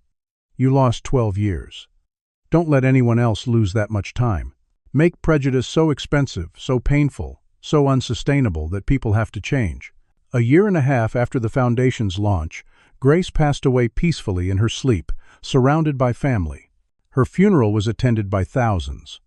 "You lost 12 years. Don't let anyone else lose that much time. Make prejudice so expensive, so painful, so unsustainable that people have to change." A year and a half after the foundation's launch, Grace passed away peacefully in her sleep, surrounded by family. Her funeral was attended by thousands.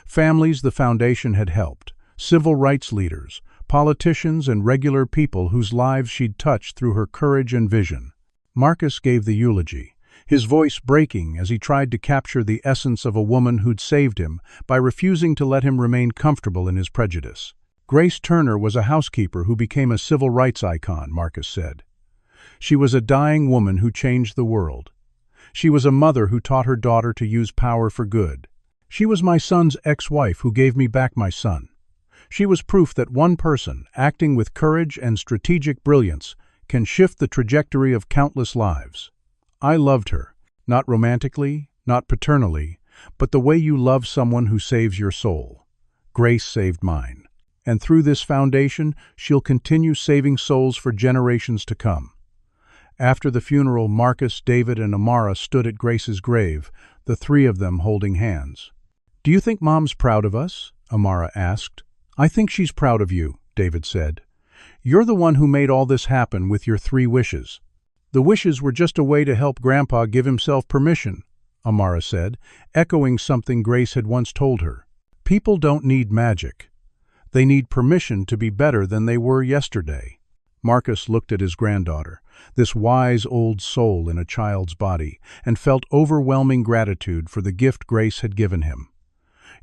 Families the foundation had helped, civil rights leaders, politicians, and regular people whose lives she'd touched through her courage and vision. Marcus gave the eulogy, his voice breaking as he tried to capture the essence of a woman who'd saved him by refusing to let him remain comfortable in his prejudice. Grace Turner was a housekeeper who became a civil rights icon, Marcus said. She was a dying woman who changed the world. She was a mother who taught her daughter to use power for good. She was my son's ex-wife who gave me back my son. She was proof that one person, acting with courage and strategic brilliance, can shift the trajectory of countless lives. I loved her, not romantically, not paternally, but the way you love someone who saves your soul. Grace saved mine. And through this foundation, she'll continue saving souls for generations to come. After the funeral, Marcus, David, and Amara stood at Grace's grave, the three of them holding hands. "Do you think Mom's proud of us?" Amara asked. "I think she's proud of you," David said. "You're the one who made all this happen with your 3 wishes." "The wishes were just a way to help Grandpa give himself permission," Amara said, echoing something Grace had once told her. "People don't need magic. They need permission to be better than they were yesterday." Marcus looked at his granddaughter, this wise old soul in a child's body, and felt overwhelming gratitude for the gift Grace had given him.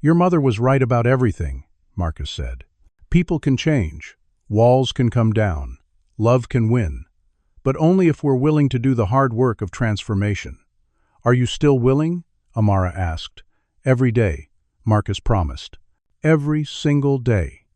"Your mother was right about everything," Marcus said. "People can change, walls can come down, love can win, but only if we're willing to do the hard work of transformation." "Are you still willing?" Amara asked. "Every day," Marcus promised. "Every single day."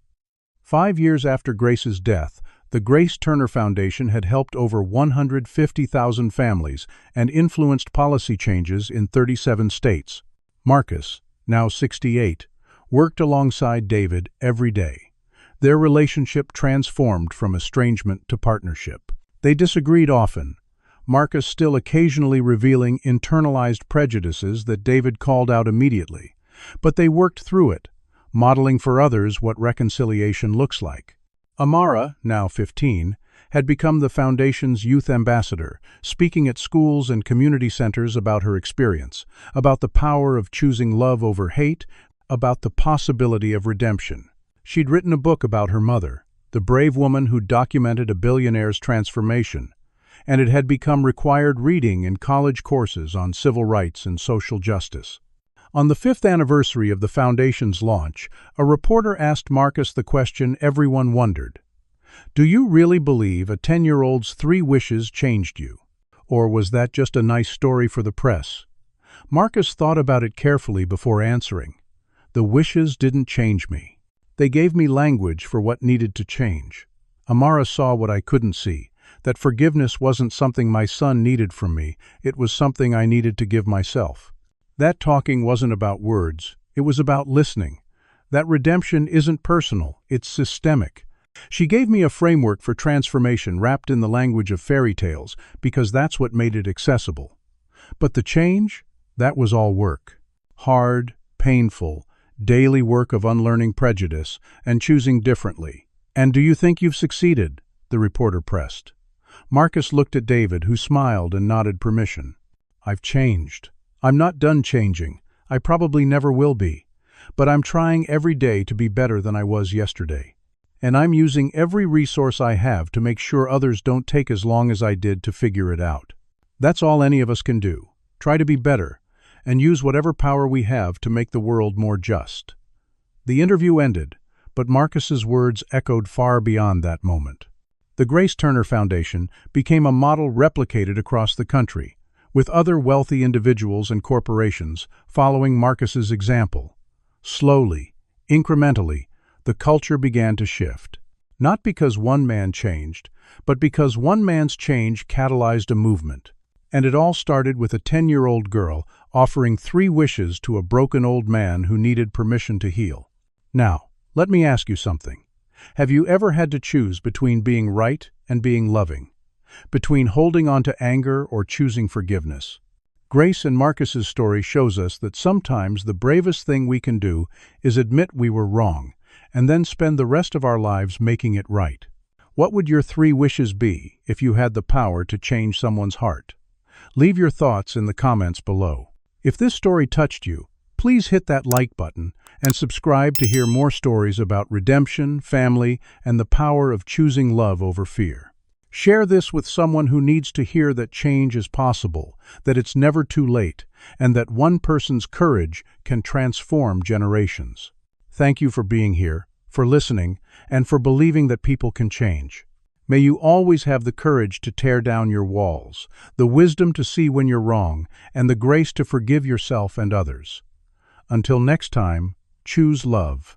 5 years after Grace's death, the Grace Turner Foundation had helped over 150,000 families and influenced policy changes in 37 states. Marcus, now 68, worked alongside David every day. Their relationship transformed from estrangement to partnership. They disagreed often, Marcus still occasionally revealing internalized prejudices that David called out immediately. But they worked through it, modeling for others what reconciliation looks like. Amara, now 15, had become the Foundation's youth ambassador, speaking at schools and community centers about her experience, about the power of choosing love over hate, about the possibility of redemption. She'd written a book about her mother, the brave woman who documented a billionaire's transformation, and it had become required reading in college courses on civil rights and social justice. On the 5th anniversary of the Foundation's launch, a reporter asked Marcus the question everyone wondered. "Do you really believe a 10-year-old's 3 wishes changed you? Or was that just a nice story for the press?" Marcus thought about it carefully before answering. "The wishes didn't change me. They gave me language for what needed to change. Amara saw what I couldn't see, that forgiveness wasn't something my son needed from me, it was something I needed to give myself. That talking wasn't about words, it was about listening. That redemption isn't personal, it's systemic. She gave me a framework for transformation wrapped in the language of fairy tales, because that's what made it accessible. But the change? That was all work. Hard, painful, daily work of unlearning prejudice and choosing differently. And do you think you've succeeded?" the reporter pressed. Marcus looked at David, who smiled and nodded permission. "I've changed. I'm not done changing. I probably never will be. But I'm trying every day to be better than I was yesterday. And I'm using every resource I have to make sure others don't take as long as I did to figure it out. That's all any of us can do. Try to be better, and use whatever power we have to make the world more just." The interview ended, but Marcus's words echoed far beyond that moment. The Grace Turner Foundation became a model replicated across the country, with other wealthy individuals and corporations following Marcus's example. Slowly, incrementally, the culture began to shift. Not because one man changed, but because one man's change catalyzed a movement. And it all started with a 10-year-old girl offering 3 wishes to a broken old man who needed permission to heal. Now, let me ask you something. Have you ever had to choose between being right and being loving? Between holding on to anger or choosing forgiveness? Grace and Marcus's story shows us that sometimes the bravest thing we can do is admit we were wrong, and then spend the rest of our lives making it right. What would your 3 wishes be if you had the power to change someone's heart? Leave your thoughts in the comments below. If this story touched you, please hit that like button and subscribe to hear more stories about redemption, family, and the power of choosing love over fear. Share this with someone who needs to hear that change is possible, that it's never too late, and that one person's courage can transform generations. Thank you for being here, for listening, and for believing that people can change. May you always have the courage to tear down your walls, the wisdom to see when you're wrong, and the grace to forgive yourself and others. Until next time, choose love.